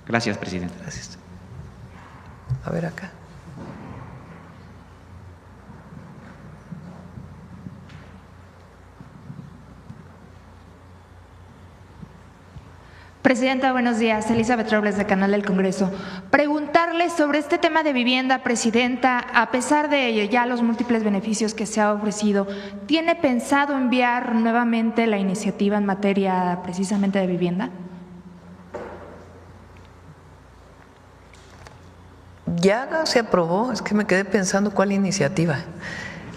Gracias, presidente. Gracias. A ver acá. Presidenta, buenos días. Elizabeth Robles, de Canal del Congreso. Preguntarle sobre este tema de vivienda, Presidenta, a pesar de ya los múltiples beneficios que se ha ofrecido, ¿tiene pensado enviar nuevamente la iniciativa en materia precisamente de vivienda? Ya se aprobó, es que me quedé pensando cuál iniciativa.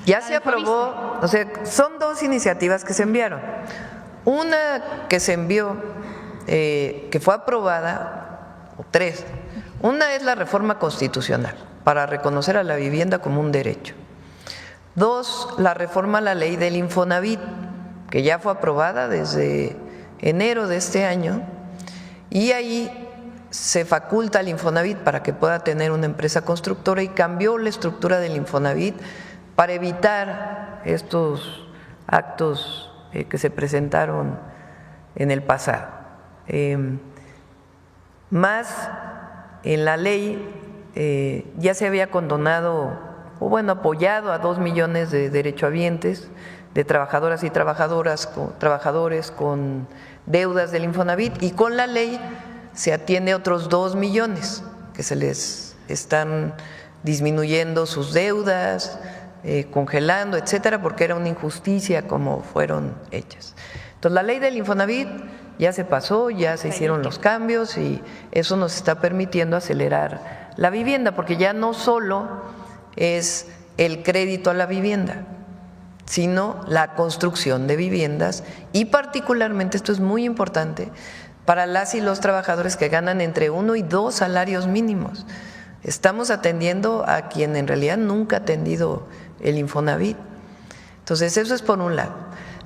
Ya se aprobó, o sea, son dos iniciativas que se enviaron. Una que se envió, que fue aprobada, o tres. Una es la reforma constitucional para reconocer a la vivienda como un derecho. Dos, la reforma a la ley del Infonavit, que ya fue aprobada desde enero de este año, y ahí se faculta al Infonavit para que pueda tener una empresa constructora, y cambió la estructura del Infonavit para evitar estos actos que se presentaron en el pasado. Más en la ley ya se había condonado, o bueno, apoyado a 2 millones de derechohabientes, de trabajadoras y trabajadores con deudas del Infonavit, y con la ley se atiende a otros 2 millones que se les están disminuyendo sus deudas, congelando, etcétera, porque era una injusticia como fueron hechas. Entonces, la ley del Infonavit ya se pasó, ya se hicieron los cambios, y eso nos está permitiendo acelerar la vivienda, porque ya no solo es el crédito a la vivienda, sino la construcción de viviendas, y particularmente, esto es muy importante, para las y los trabajadores que ganan entre 1 y 2 salarios mínimos. Estamos atendiendo a quien en realidad nunca ha atendido el Infonavit. Entonces, eso es por un lado.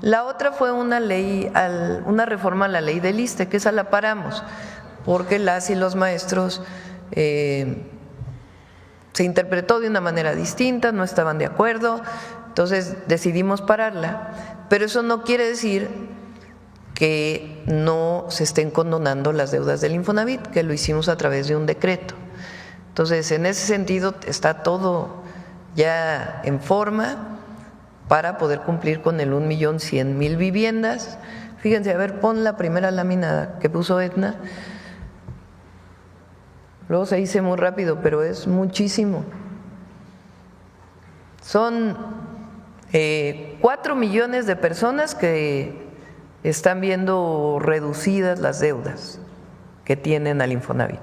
La otra fue una reforma a la ley del ISSSTE, que esa la paramos, porque las y los maestros se interpretó de una manera distinta, no estaban de acuerdo, entonces decidimos pararla, pero eso no quiere decir que no se estén condonando las deudas del Infonavit, que lo hicimos a través de un decreto. Entonces, en ese sentido, está todo ya en forma para poder cumplir con el 1.100.000 viviendas. Fíjense, a ver, pon la primera lámina que puso Edna. Luego se dice muy rápido, pero es muchísimo. Son 4 millones de personas que están viendo reducidas las deudas que tienen al Infonavit.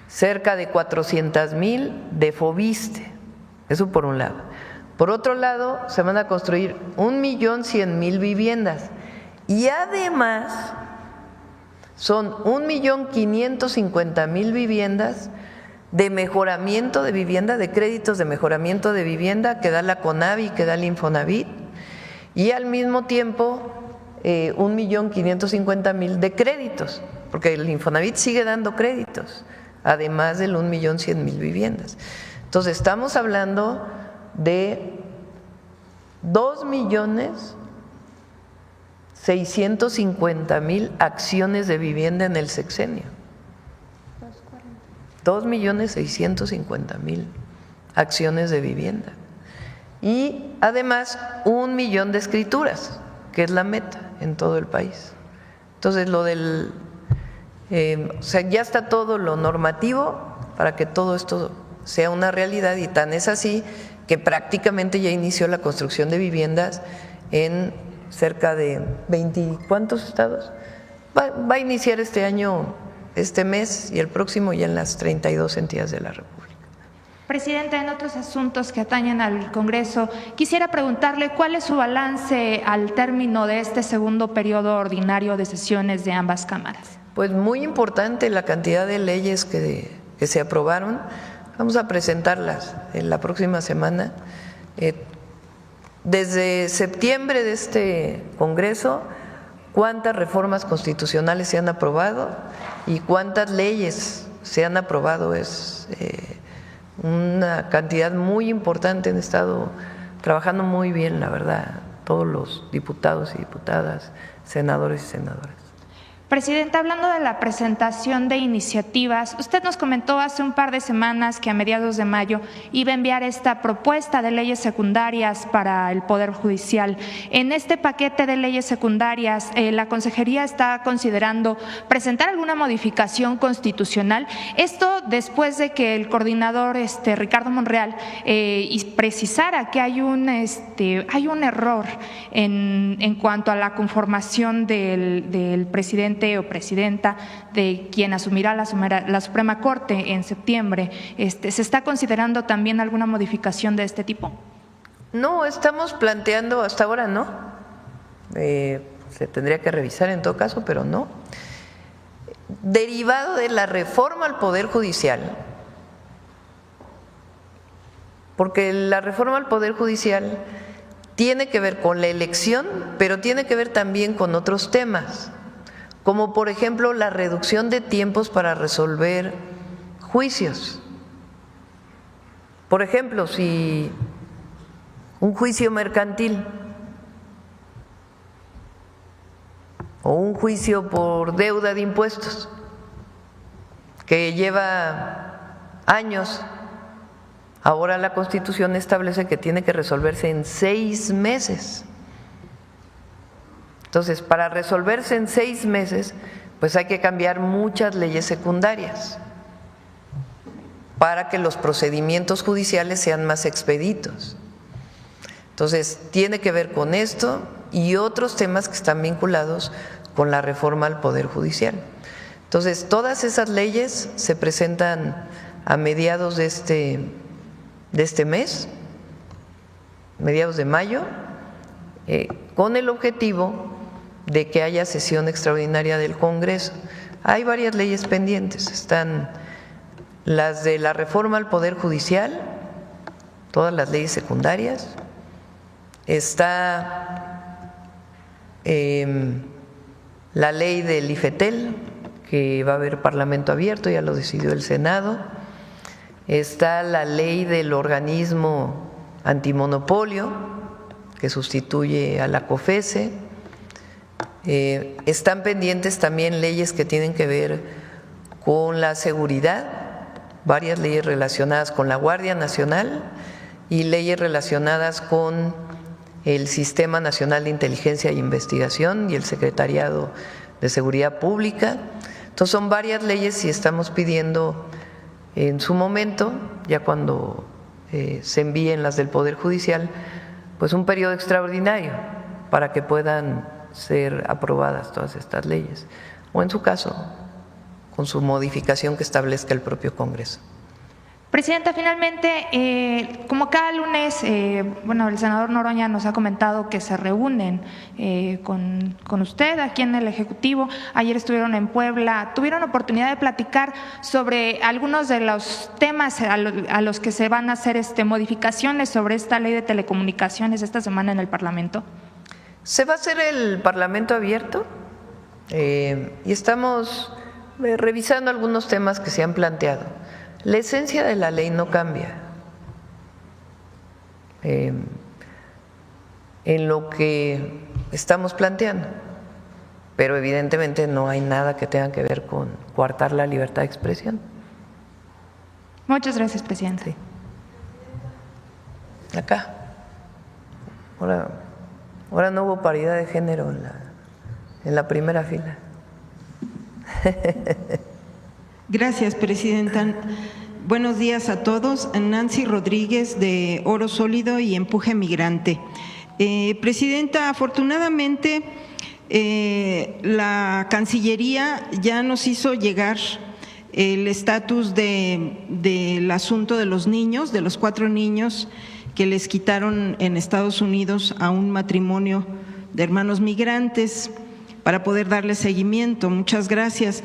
Cerca de 400.000 de Fobiste, Eso por un lado. Por otro lado, se van a construir 1.100.000 viviendas y además son 1.550.000 viviendas de mejoramiento de vivienda, de créditos de mejoramiento de vivienda que da la CONAVI, que da el Infonavit, y al mismo tiempo 1.550.000 de créditos, porque el Infonavit sigue dando créditos, además del 1.100.000 viviendas. Entonces estamos hablando de 2.650.000 acciones de vivienda en el sexenio. 2.650.000 acciones de vivienda. Y además 1 millón de escrituras, que es la meta en todo el país. Entonces lo del, o sea, ya está todo lo normativo para que todo esto sea una realidad, y tan es así que prácticamente ya inició la construcción de viviendas en cerca de 20, ¿cuántos estados? Va a iniciar este año, este mes y el próximo ya en las 32 entidades de la República. Presidenta, en otros asuntos que atañen al Congreso, quisiera preguntarle cuál es su balance al término de este segundo periodo ordinario de sesiones de ambas cámaras. Pues muy importante la cantidad de leyes que se aprobaron. Vamos a presentarlas en la próxima semana. Desde septiembre de este Congreso, cuántas reformas constitucionales se han aprobado y cuántas leyes se han aprobado. Es una cantidad muy importante. Han estado trabajando muy bien, la verdad, todos los diputados y diputadas, senadores y senadoras. Presidenta, hablando de la presentación de iniciativas, usted nos comentó hace un par de semanas que a mediados de mayo iba a enviar esta propuesta de leyes secundarias para el Poder Judicial. En este paquete de leyes secundarias, la Consejería está considerando presentar alguna modificación constitucional. Esto después de que el coordinador Ricardo Monreal precisara que hay un error en cuanto a la conformación del presidente o presidenta de quien asumirá la Suprema Corte en septiembre. ¿Se está considerando también alguna modificación de este tipo? No, estamos planteando, hasta ahora no, se tendría que revisar en todo caso, pero no. Derivado de la reforma al Poder Judicial, porque la reforma al Poder Judicial tiene que ver con la elección, pero tiene que ver también con otros temas, como por ejemplo la reducción de tiempos para resolver juicios. Por ejemplo, si un juicio mercantil o un juicio por deuda de impuestos que lleva años, ahora la Constitución establece que tiene que resolverse en 6 meses. Entonces, para resolverse en 6 meses, pues hay que cambiar muchas leyes secundarias para que los procedimientos judiciales sean más expeditos. Entonces, tiene que ver con esto y otros temas que están vinculados con la reforma al Poder Judicial. Entonces, todas esas leyes se presentan a mediados de este mes, mediados de mayo, con el objetivo de que haya sesión extraordinaria del Congreso. Hay varias leyes pendientes, están las de la reforma al Poder Judicial, todas las leyes secundarias, está la ley del IFETEL, que va a haber parlamento abierto, ya lo decidió el Senado, está la ley del organismo antimonopolio, que sustituye a la COFESE. Están pendientes también leyes que tienen que ver con la seguridad, varias leyes relacionadas con la Guardia Nacional y leyes relacionadas con el Sistema Nacional de Inteligencia e Investigación y el Secretariado de Seguridad Pública. Entonces son varias leyes y estamos pidiendo en su momento, ya cuando se envíen las del Poder Judicial, pues un periodo extraordinario para que puedan ser aprobadas todas estas leyes, o en su caso, con su modificación que establezca el propio Congreso. Presidenta, finalmente, como cada lunes, el senador Noroña nos ha comentado que se reúnen con usted aquí en el Ejecutivo. Ayer estuvieron en Puebla, tuvieron oportunidad de platicar sobre algunos de los temas a los que se van a hacer modificaciones sobre esta ley de telecomunicaciones esta semana en el Parlamento. Se va a hacer el Parlamento abierto y estamos revisando algunos temas que se han planteado. La esencia de la ley no cambia. En lo que estamos planteando, pero evidentemente no hay nada que tenga que ver con coartar la libertad de expresión. Muchas gracias, presidente. Sí. Acá. Ahora no hubo paridad de género en la primera fila. Gracias, presidenta. Buenos días a todos. Nancy Rodríguez, de Oro Sólido y Empuje Migrante. Presidenta, afortunadamente la Cancillería ya nos hizo llegar el estatus del asunto de los niños, de los 4 niños que les quitaron en Estados Unidos a un matrimonio de hermanos migrantes para poder darle seguimiento. Muchas gracias.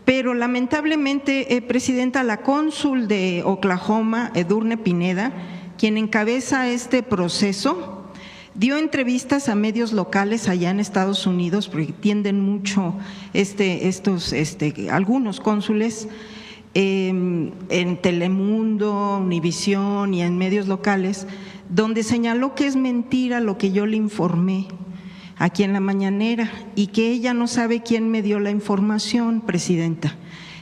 Pero lamentablemente, presidenta, la cónsul de Oklahoma, Edurne Pineda, quien encabeza este proceso, dio entrevistas a medios locales allá en Estados Unidos, porque tienden mucho algunos cónsules, en Telemundo, Univisión y en medios locales, donde señaló que es mentira lo que yo le informé aquí en la mañanera y que ella no sabe quién me dio la información, presidenta.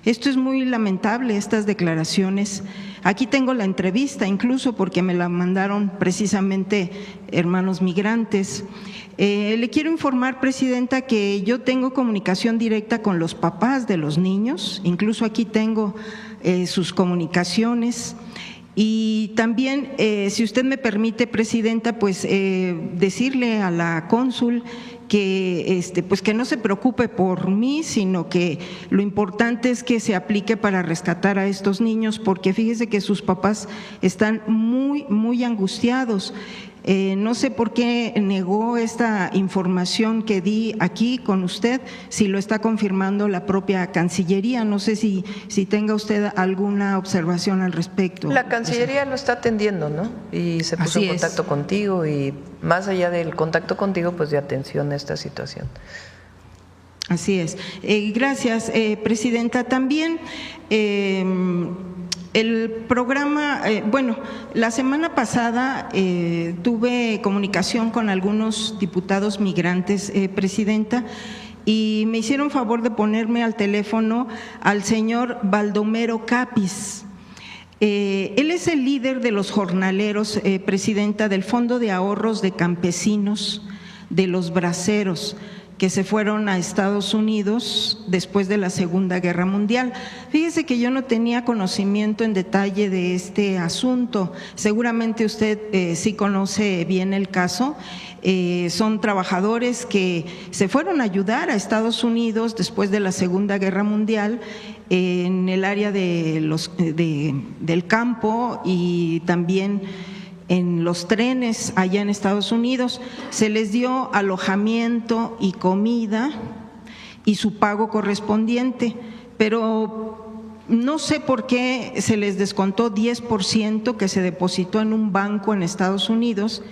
Esto es muy lamentable, estas declaraciones. Aquí tengo la entrevista, incluso porque me la mandaron precisamente hermanos migrantes. Le quiero informar, presidenta, que yo tengo comunicación directa con los papás de los niños, incluso aquí tengo sus comunicaciones. Y también, si usted me permite, presidenta, pues decirle a la cónsul que pues que no se preocupe por mí, sino que lo importante es que se aplique para rescatar a estos niños, porque fíjese que sus papás están muy angustiados. No sé por qué negó esta información que di aquí con usted, si lo está confirmando la propia Cancillería. No sé si tenga usted alguna observación al respecto. La Cancillería lo está atendiendo, ¿no? Y se puso en contacto contigo y más allá del contacto contigo, pues de atención a esta situación. Así es. Gracias, presidenta. También el programa, la semana pasada tuve comunicación con algunos diputados migrantes, presidenta, y me hicieron favor de ponerme al teléfono al señor Baldomero Capis. Él es el líder de los jornaleros, presidenta, del Fondo de Ahorros de Campesinos de los Braceros, que se fueron a Estados Unidos después de la Segunda Guerra Mundial. Fíjese que yo no tenía conocimiento en detalle de este asunto. Seguramente usted sí conoce bien el caso. Son trabajadores que se fueron a ayudar a Estados Unidos después de la Segunda Guerra Mundial en el área del campo y también en los trenes allá en Estados Unidos. Se les dio alojamiento y comida y su pago correspondiente, pero no sé por qué se les descontó 10% que se depositó en un banco en Estados Unidos,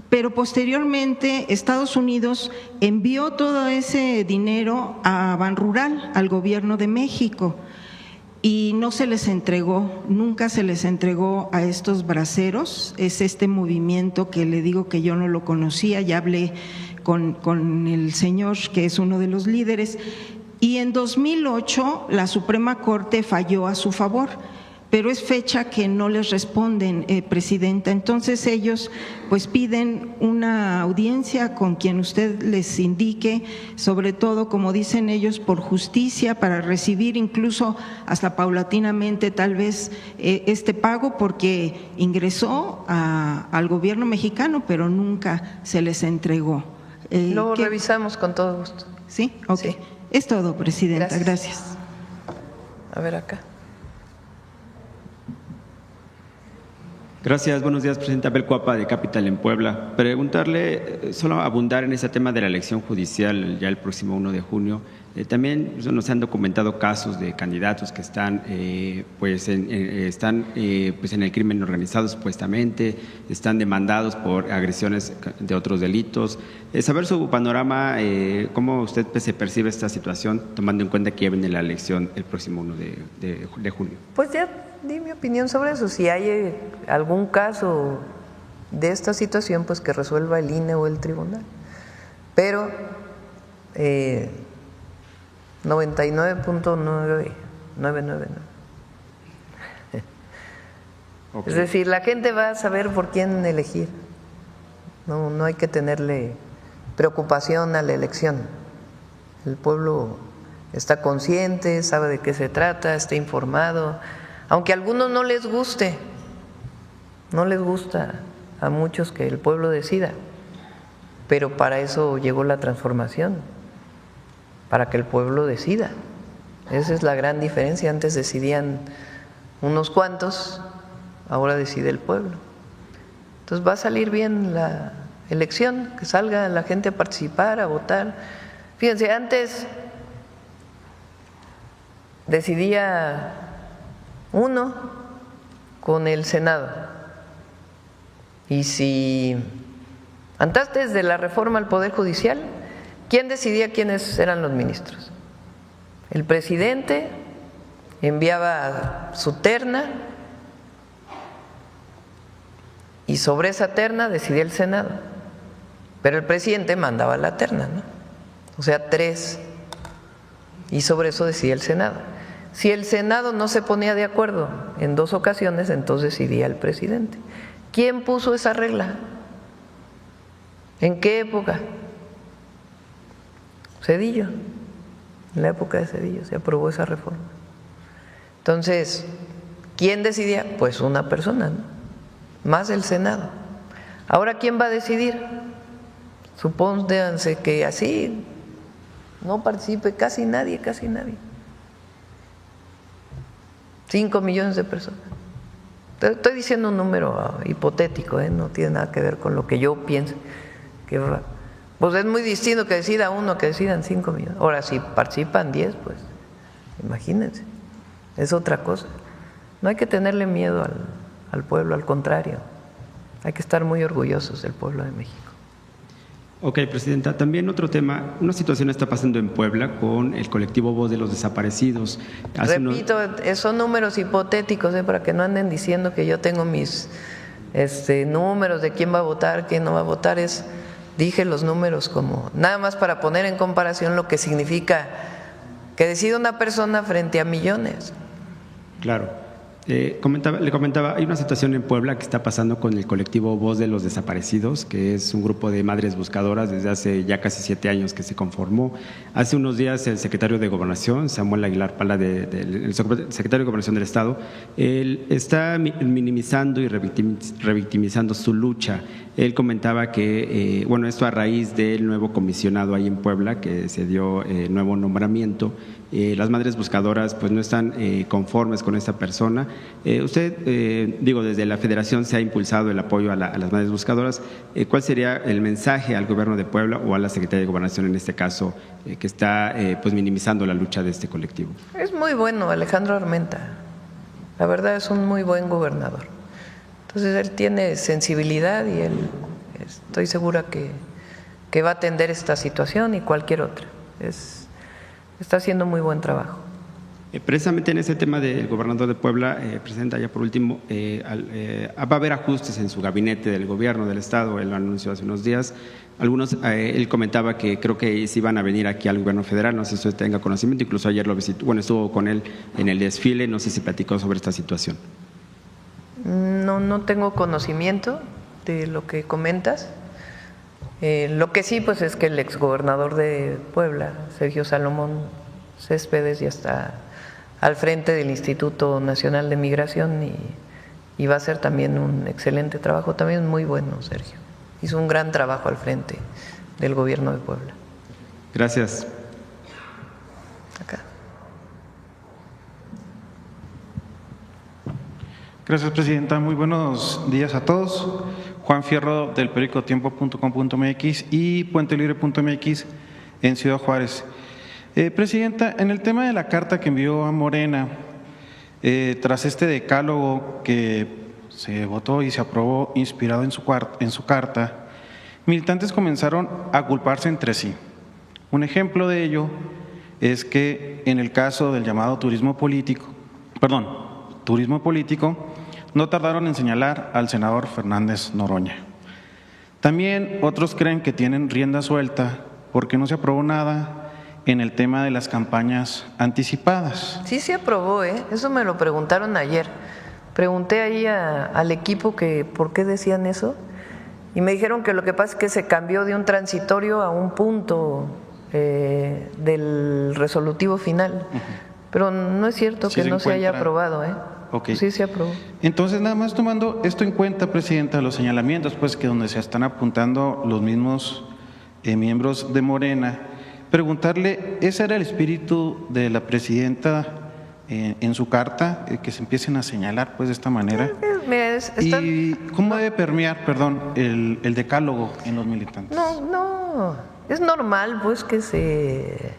pero posteriormente Estados Unidos envió todo ese dinero a Banrural, al gobierno de México, y no se les entregó, nunca se les entregó a estos braceros. Es este movimiento que le digo que yo no lo conocía, ya hablé con el señor que es uno de los líderes, y en 2008 la Suprema Corte falló a su favor, pero es fecha que no les responden, presidenta. Entonces ellos pues piden una audiencia con quien usted les indique, sobre todo, como dicen ellos, por justicia, para recibir incluso hasta paulatinamente tal vez este pago, porque ingresó al gobierno mexicano, pero nunca se les entregó. Lo revisamos con todo gusto. ¿Sí? Ok. Sí. Es todo, presidenta. Gracias. A ver acá. Gracias, buenos días, presidente. Abel Cuapa, de Capital en Puebla. Preguntarle, solo abundar en ese tema de la elección judicial ya el próximo 1 de junio. También nos han documentado casos de candidatos que están, en el crimen organizado supuestamente, están demandados por agresiones de otros delitos. Saber su panorama, cómo usted se percibe esta situación, tomando en cuenta que ya viene la elección el próximo 1 de junio. Pues ya di mi opinión sobre eso. Si hay algún caso de esta situación, pues que resuelva el INE o el tribunal. Pero 99.999. Okay. Es decir, la gente va a saber por quién elegir. No hay que tenerle preocupación a la elección. El pueblo está consciente, sabe de qué se trata, está informado. Aunque a algunos no les guste, no les gusta a muchos que el pueblo decida, pero para eso llegó la transformación, para que el pueblo decida. Esa es la gran diferencia. Antes decidían unos cuantos, ahora decide el pueblo. Entonces va a salir bien la elección, que salga la gente a participar, a votar. Fíjense, antes decidía uno con el Senado. Y si antes de la reforma al Poder Judicial, ¿quién decidía quiénes eran los ministros? El presidente enviaba su terna y sobre esa terna decidía el Senado. Pero el presidente mandaba la terna, ¿no? O sea, 3. Y sobre eso decidía el Senado. Si el Senado no se ponía de acuerdo en 2 ocasiones, entonces decidía el presidente. ¿Quién puso esa regla? ¿En qué época? Zedillo. En la época de Zedillo se aprobó esa reforma. Entonces, ¿quién decidía? Pues una persona, ¿no? Más el Senado. Ahora, ¿quién va a decidir? Supónganse que así no participe casi nadie. 5 millones de personas. Estoy diciendo un número hipotético, no tiene nada que ver con lo que yo pienso. Pues es muy distinto que decida uno que decidan 5 millones. Ahora, si participan 10, pues imagínense, es otra cosa. No hay que tenerle miedo al pueblo, al contrario. Hay que estar muy orgullosos del pueblo de México. Ok, presidenta. También otro tema, una situación está pasando en Puebla con el colectivo Voz de los Desaparecidos. Repito, son números hipotéticos, para que no anden diciendo que yo tengo mis números de quién va a votar, quién no va a votar. Dije los números como nada más para poner en comparación lo que significa que decida una persona frente a millones. Claro. Le comentaba, hay una situación en Puebla que está pasando con el colectivo Voz de los Desaparecidos, que es un grupo de madres buscadoras desde hace ya casi 7 años que se conformó. Hace unos días el secretario de Gobernación, Samuel Aguilar Pala, el secretario de Gobernación del Estado, él está minimizando y revictimizando su lucha. Él comentaba que, esto a raíz del nuevo comisionado ahí en Puebla, que se dio nuevo nombramiento. Las madres buscadoras pues no están conformes con esta persona. Usted, desde la Federación se ha impulsado el apoyo a las madres buscadoras. ¿Cuál sería el mensaje al gobierno de Puebla o a la Secretaría de Gobernación en este caso, que está minimizando la lucha de este colectivo? Es muy bueno Alejandro Armenta. La verdad es un muy buen gobernador. Entonces él tiene sensibilidad y él estoy segura que va a atender esta situación y cualquier otra. Está haciendo muy buen trabajo. Precisamente en ese tema del gobernador de Puebla, presidenta, ya por último, va a haber ajustes en su gabinete del gobierno del Estado, él lo anunció hace unos días. Él comentaba que creo que sí van a venir aquí al gobierno federal, no sé si usted tenga conocimiento, incluso ayer lo visitó, estuvo con él en el desfile, no sé si platicó sobre esta situación. No tengo conocimiento de lo que comentas. Lo que sí, pues es que el exgobernador de Puebla, Sergio Salomón Céspedes, ya está al frente del Instituto Nacional de Migración y va a hacer también un excelente trabajo, también muy bueno, Sergio. Hizo un gran trabajo al frente del gobierno de Puebla. Gracias. Acá. Gracias, Presidenta. Muy buenos días a todos. Juan Fierro, del periódico tiempo.com.mx y puentelibre.mx en Ciudad Juárez. Presidenta, en el tema de la carta que envió a Morena, tras este decálogo que se votó y se aprobó inspirado en su carta, militantes comenzaron a culparse entre sí. Un ejemplo de ello es que en el caso del llamado turismo político, no tardaron en señalar al senador Fernández Noroña. También otros creen que tienen rienda suelta porque no se aprobó nada en el tema de las campañas anticipadas. Sí se aprobó, eso me lo preguntaron ayer. Pregunté ahí al equipo que por qué decían eso y me dijeron que lo que pasa es que se cambió de un transitorio a un punto del resolutivo final. Pero no es cierto que no se haya aprobado, Okay. Sí se aprobó. Entonces, nada más tomando esto en cuenta, Presidenta, los señalamientos, pues que donde se están apuntando los mismos miembros de Morena, preguntarle, ¿ese era el espíritu de la Presidenta en su carta, que se empiecen a señalar pues de esta manera? Mira, ¿Y cómo debe permear, el decálogo en los militantes? No, es normal pues que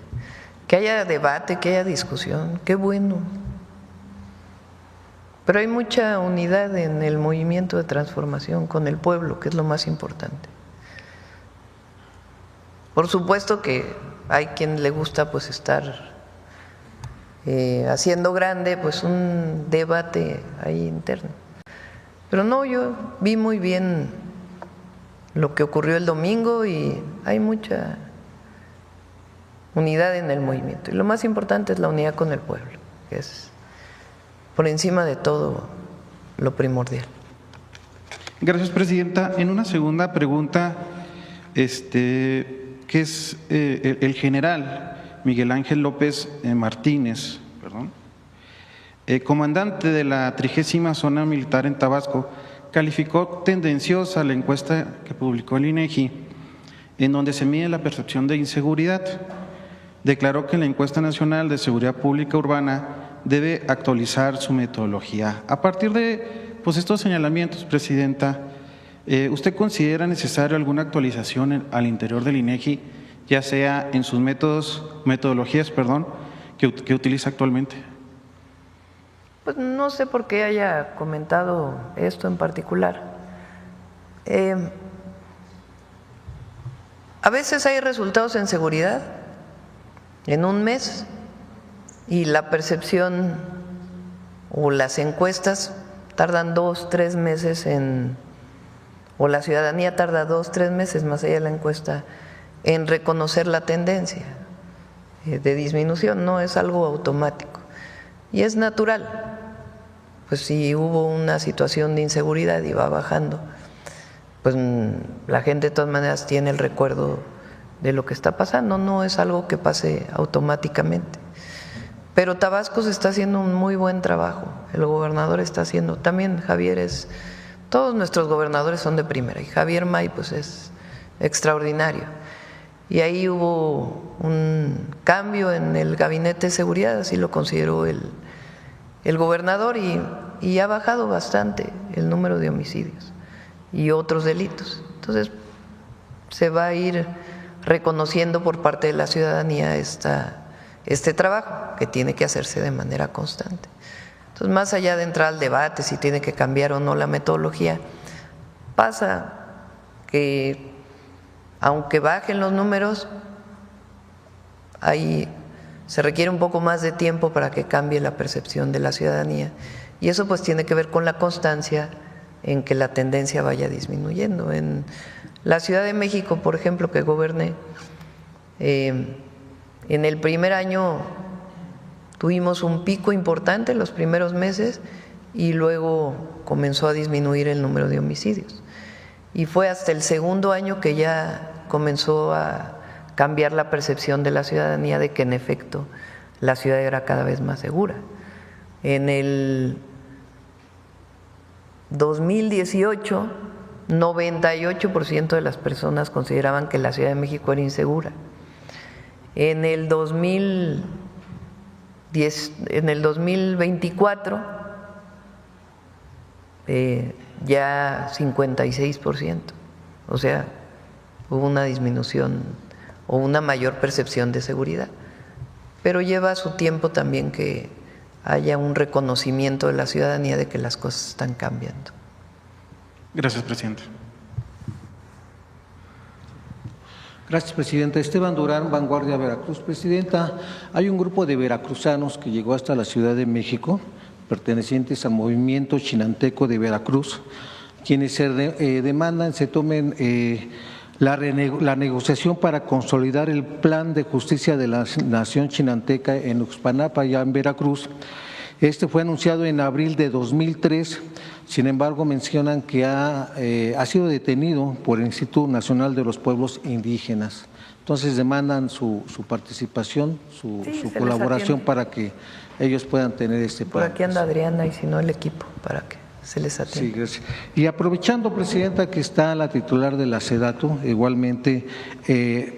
haya debate, que haya discusión, qué bueno. Pero hay mucha unidad en el movimiento de transformación con el pueblo, que es lo más importante. Por supuesto que hay quien le gusta pues estar haciendo grande pues un debate ahí interno. Pero no, yo vi muy bien lo que ocurrió el domingo y hay mucha unidad en el movimiento. Y lo más importante es la unidad con el pueblo, que es por encima de todo lo primordial. Gracias, Presidenta. En una segunda pregunta, que es el general Miguel Ángel López Martínez, comandante de la 30ª Zona Militar en Tabasco, calificó tendenciosa la encuesta que publicó el INEGI, en donde se mide la percepción de inseguridad. Declaró que la encuesta nacional de seguridad pública urbana debe actualizar su metodología. A partir de estos señalamientos, Presidenta, ¿usted considera necesario alguna actualización al interior del INEGI, ya sea en sus metodologías que utiliza actualmente? Pues no sé por qué haya comentado esto en particular. A veces hay resultados en seguridad en un mes y la percepción o las encuestas tardan 2, 3 meses o la ciudadanía tarda 2, 3 meses más allá de la encuesta en reconocer la tendencia de disminución, no es algo automático y es natural. Pues si hubo una situación de inseguridad y va bajando, pues la gente de todas maneras tiene el recuerdo de lo que está pasando, no es algo que pase automáticamente. Pero Tabasco se está haciendo un muy buen trabajo, el gobernador está haciendo, también Javier todos nuestros gobernadores son de primera y Javier May pues es extraordinario. Y ahí hubo un cambio en el gabinete de seguridad, así lo consideró el gobernador y ha bajado bastante el número de homicidios y otros delitos. Entonces se va a ir reconociendo por parte de la ciudadanía este trabajo que tiene que hacerse de manera constante. Entonces, más allá de entrar al debate si tiene que cambiar o no la metodología, pasa que aunque bajen los números, ahí se requiere un poco más de tiempo para que cambie la percepción de la ciudadanía y eso pues tiene que ver con la constancia en que la tendencia vaya disminuyendo. En la Ciudad de México, por ejemplo, que goberné, en el primer año tuvimos un pico importante en los primeros meses y luego comenzó a disminuir el número de homicidios. Y fue hasta el segundo año que ya comenzó a cambiar la percepción de la ciudadanía de que en efecto la ciudad era cada vez más segura. En el 2018, 98% de las personas consideraban que la Ciudad de México era insegura. En el 2024 ya 56%. O sea, hubo una disminución o una mayor percepción de seguridad. Pero lleva su tiempo también que haya un reconocimiento de la ciudadanía de que las cosas están cambiando. Gracias, presidente. Gracias, Presidenta. Esteban Durán, Vanguardia Veracruz. Presidenta, hay un grupo de veracruzanos que llegó hasta la Ciudad de México, pertenecientes al movimiento chinanteco de Veracruz, quienes demandan se tomen la negociación para consolidar el plan de justicia de la nación chinanteca en Uxpanapa, ya en Veracruz. Este fue anunciado en abril de 2003, sin embargo mencionan que ha sido detenido por el Instituto Nacional de los Pueblos Indígenas. Entonces demandan su participación, su colaboración para que ellos puedan tener este plan. Por aquí anda Adriana y si no el equipo para que se les atienda. Sí, gracias. Y aprovechando, Presidenta, que está la titular de la SEDATU, igualmente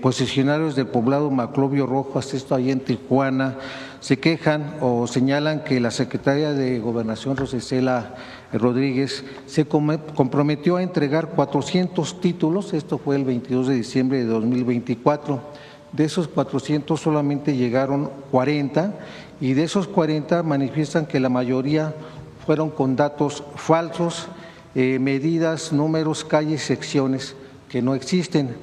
posicionarios del poblado Maclovio Rojas, esto ahí en Tijuana, se quejan o señalan que la secretaria de Gobernación, Rosicela Rodríguez, se comprometió a entregar 400 títulos, esto fue el 22 de diciembre de 2024. De esos 400 solamente llegaron 40 y de esos 40 manifiestan que la mayoría fueron con datos falsos, medidas, números, calles, secciones que no existen.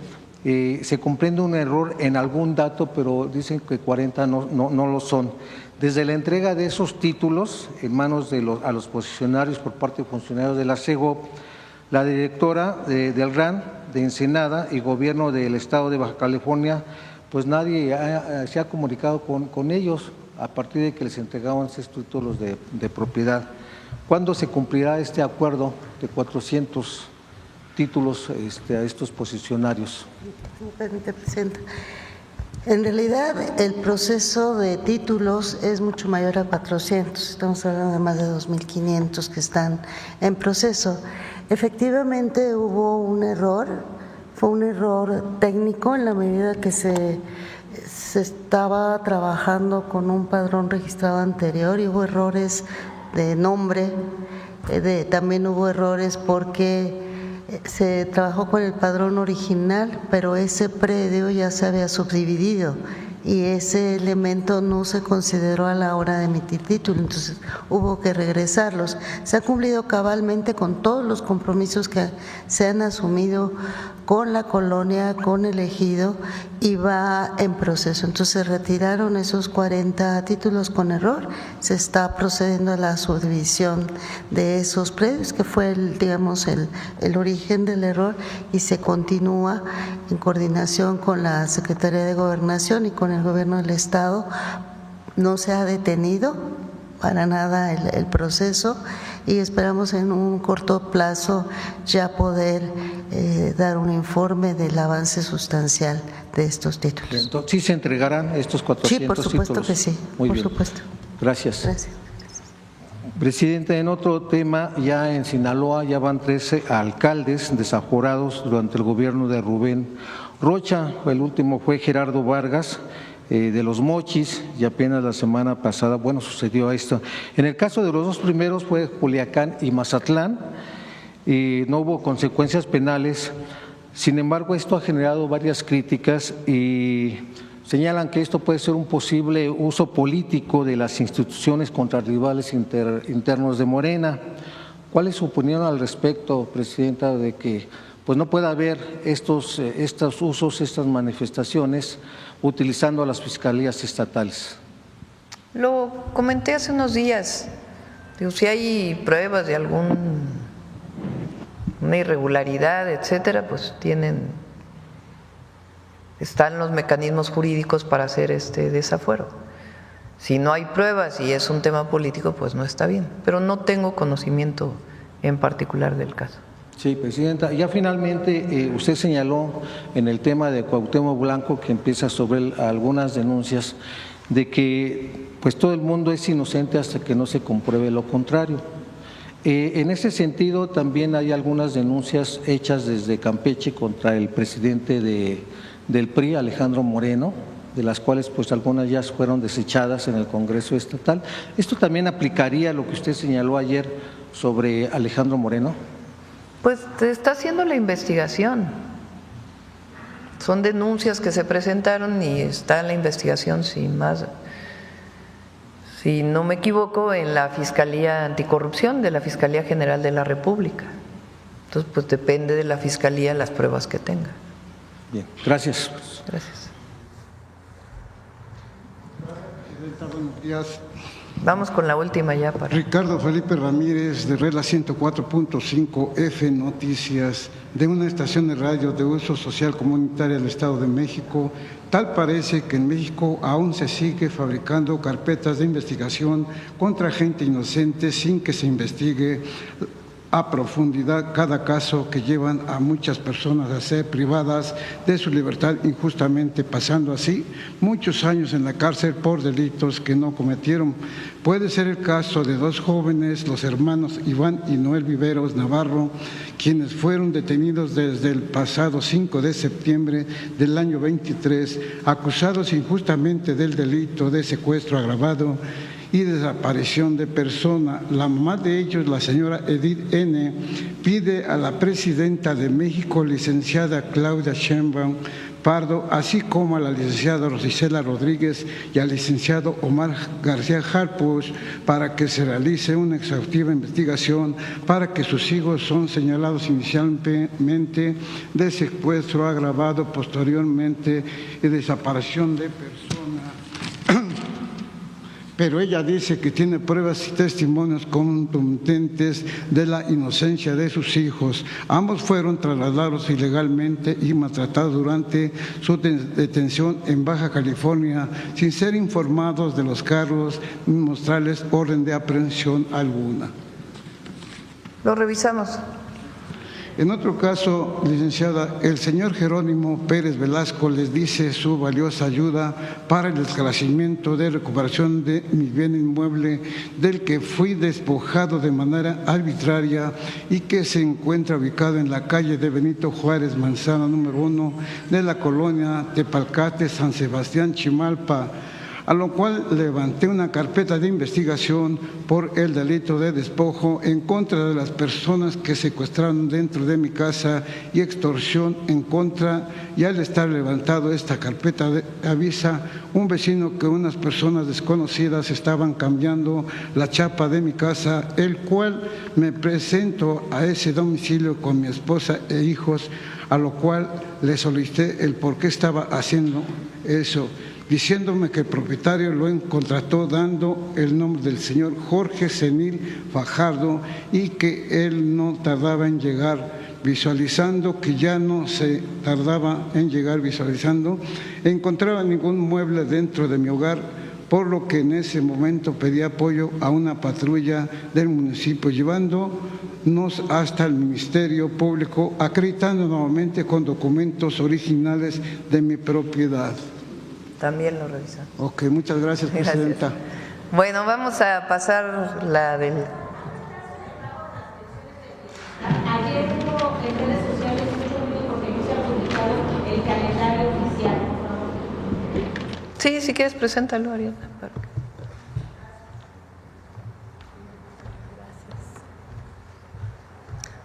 Se comprende un error en algún dato, pero dicen que 40 no lo son. Desde la entrega de esos títulos en manos a los posicionarios por parte de funcionarios de la CEGOP, la directora del RAN de Ensenada y gobierno del estado de Baja California, pues nadie se ha comunicado con ellos a partir de que les entregaban esos títulos de propiedad. ¿Cuándo se cumplirá este acuerdo de 400 títulos a estos posicionarios? ¿Me permite, Presidenta? En realidad, el proceso de títulos es mucho mayor a 400. Estamos hablando de más de 2.500 que están en proceso. Efectivamente, hubo un error. Fue un error técnico en la medida que se estaba trabajando con un padrón registrado anterior y hubo errores de nombre, también hubo errores porque se trabajó con el padrón original, pero ese predio ya se había subdividido y ese elemento no se consideró a la hora de emitir título, entonces hubo que regresarlos. Se ha cumplido cabalmente con todos los compromisos que se han asumido con la colonia, con el ejido y va en proceso. Entonces retiraron esos 40 títulos con error, se está procediendo a la subdivisión de esos predios, que fue el origen del error, y se continúa en coordinación con la Secretaría de Gobernación y con el Gobierno del Estado. No se ha detenido para nada el proceso y esperamos en un corto plazo ya poder dar un informe del avance sustancial de estos títulos. Entonces, ¿sí se entregarán estos 400 títulos? Sí, por supuesto títulos? que sí, Muy por bien. supuesto. Gracias. Gracias. Presidente, en otro tema, ya en Sinaloa ya van 13 alcaldes desaforados durante el gobierno de Rubén Rocha. El último fue Gerardo Vargas, de Los Mochis, y apenas la semana pasada, sucedió esto. En el caso de los dos primeros fue Culiacán y Mazatlán, y no hubo consecuencias penales. Sin embargo, esto ha generado varias críticas y señalan que esto puede ser un posible uso político de las instituciones contra rivales internos de Morena. ¿Cuál es su opinión al respecto, Presidenta, de que no pueda haber estos usos, estas manifestaciones, utilizando a las fiscalías estatales? Lo comenté hace unos días. Si hay pruebas de alguna irregularidad, etcétera, pues están los mecanismos jurídicos para hacer este desafuero. Si no hay pruebas y es un tema político, pues no está bien. Pero no tengo conocimiento en particular del caso. Sí, Presidenta. Ya finalmente usted señaló en el tema de Cuauhtémoc Blanco, que empieza sobre algunas denuncias de que todo el mundo es inocente hasta que no se compruebe lo contrario. En ese sentido también hay algunas denuncias hechas desde Campeche contra el presidente del PRI, Alejandro Moreno, de las cuales algunas ya fueron desechadas en el Congreso Estatal. Esto también aplicaría lo que usted señaló ayer sobre Alejandro Moreno? Pues te está haciendo la investigación. Son denuncias que se presentaron y está en la investigación sin más. Si no me equivoco, en la Fiscalía Anticorrupción de la Fiscalía General de la República. Entonces, pues depende de la Fiscalía las pruebas que tenga. Bien, gracias. Gracias. Presidenta, buenos días. Vamos con la última ya para… Ricardo Felipe Ramírez, de Regla 104.5 F Noticias, de una estación de radio de uso social comunitaria del Estado de México. Tal parece que en México aún se sigue fabricando carpetas de investigación contra gente inocente sin que se investigue a profundidad cada caso, que llevan a muchas personas a ser privadas de su libertad injustamente, pasando así muchos años en la cárcel por delitos que no cometieron. Puede ser el caso de dos jóvenes, los hermanos Iván y Noel Viveros Navarro, quienes fueron detenidos desde el pasado 5 de septiembre del año 23, acusados injustamente del delito de secuestro agravado y desaparición de persona. La mamá de ellos, la señora Edith N., pide a la presidenta de México, licenciada Claudia Sheinbaum Pardo, así como a la licenciada Rosicela Rodríguez y al licenciado Omar García Harpus, para que se realice una exhaustiva investigación para que sus hijos son señalados inicialmente de secuestro agravado, posteriormente y desaparición de personas. Pero ella dice que tiene pruebas y testimonios contundentes de la inocencia de sus hijos. Ambos fueron trasladados ilegalmente y maltratados durante su detención en Baja California sin ser informados de los cargos ni mostrarles orden de aprehensión alguna. Lo revisamos. En otro caso, licenciada, el señor Jerónimo Pérez Velasco les dice su valiosa ayuda para el esclarecimiento de recuperación de mi bien inmueble, del que fui despojado de manera arbitraria y que se encuentra ubicado en la calle de Benito Juárez, manzana número 1 de la colonia Tepalcate, San Sebastián, Chimalpa, a lo cual levanté una carpeta de investigación por el delito de despojo en contra de las personas que secuestraron dentro de mi casa y extorsión en contra, y al estar levantado esta carpeta avisa un vecino que unas personas desconocidas estaban cambiando la chapa de mi casa, el cual me presento a ese domicilio con mi esposa e hijos, a lo cual le solicité el por qué estaba haciendo eso, diciéndome que el propietario lo contrató dando el nombre del señor Jorge Senil Fajardo y que él no tardaba en llegar, visualizando que ya no se tardaba en llegar, visualizando, encontraba ningún mueble dentro de mi hogar, por lo que en ese momento pedí apoyo a una patrulla del municipio, llevándonos hasta el Ministerio Público, acreditando nuevamente con documentos originales de mi propiedad. También lo revisamos. Ok, muchas gracias, presidenta. Gracias. Bueno, vamos a pasar la del… Ayer hubo en redes sociales mucho ruido porque no se ha publicado el calendario oficial. Sí, si quieres, preséntalo, Ariana.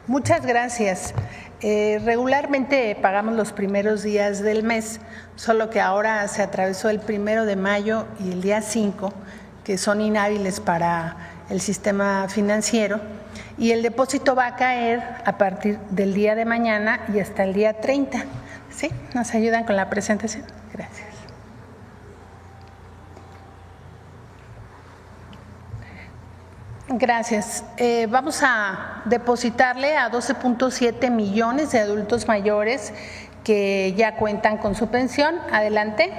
Muchas gracias. Regularmente pagamos los primeros días del mes, solo que ahora se atravesó el 1 de mayo y el día 5, que son inhábiles para el sistema financiero, y el depósito va a caer a partir del día de mañana y hasta el día 30. ¿Sí? ¿Nos ayudan con la presentación? Gracias. Gracias. Vamos a depositarle a 12.7 millones de adultos mayores que ya cuentan con su pensión. Adelante.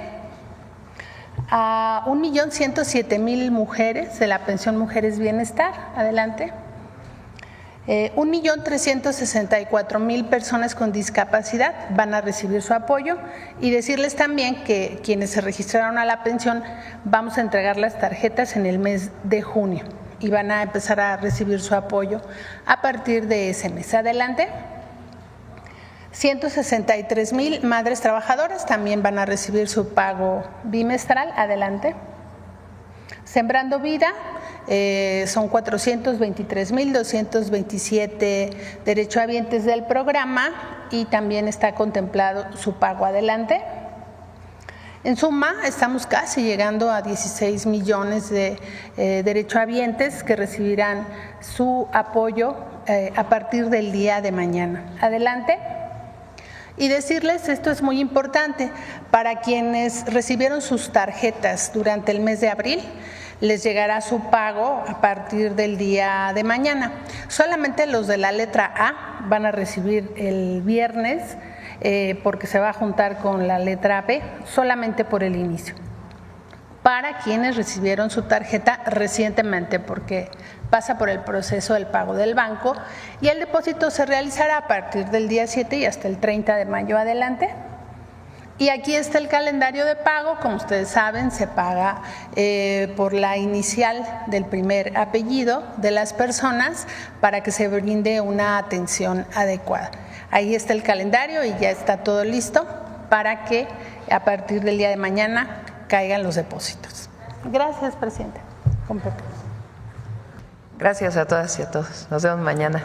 A 1.107.000 mujeres de la pensión Mujeres Bienestar. Adelante. 1.364.000 personas con discapacidad van a recibir su apoyo, y decirles también que quienes se registraron a la pensión vamos a entregar las tarjetas en el mes de junio y van a empezar a recibir su apoyo a partir de ese mes. Adelante. 163.000 madres trabajadoras también van a recibir su pago bimestral. Adelante. Sembrando Vida, son 423,227 derechohabientes del programa y también está contemplado su pago adelante. En suma, estamos casi llegando a 16 millones de derechohabientes que recibirán su apoyo a partir del día de mañana. Adelante. Y decirles, esto es muy importante, para quienes recibieron sus tarjetas durante el mes de abril, les llegará su pago a partir del día de mañana. Solamente los de la letra A van a recibir el viernes, porque se va a juntar con la letra B, solamente por el inicio. Para quienes recibieron su tarjeta recientemente, porque pasa por el proceso del pago del banco y el depósito se realizará a partir del día 7 y hasta el 30 de mayo adelante. Y aquí está el calendario de pago. Como ustedes saben, se paga por la inicial del primer apellido de las personas para que se brinde una atención adecuada. Ahí está el calendario y ya está todo listo para que a partir del día de mañana caigan los depósitos. Gracias, presidente. Gracias a todas y a todos. Nos vemos mañana.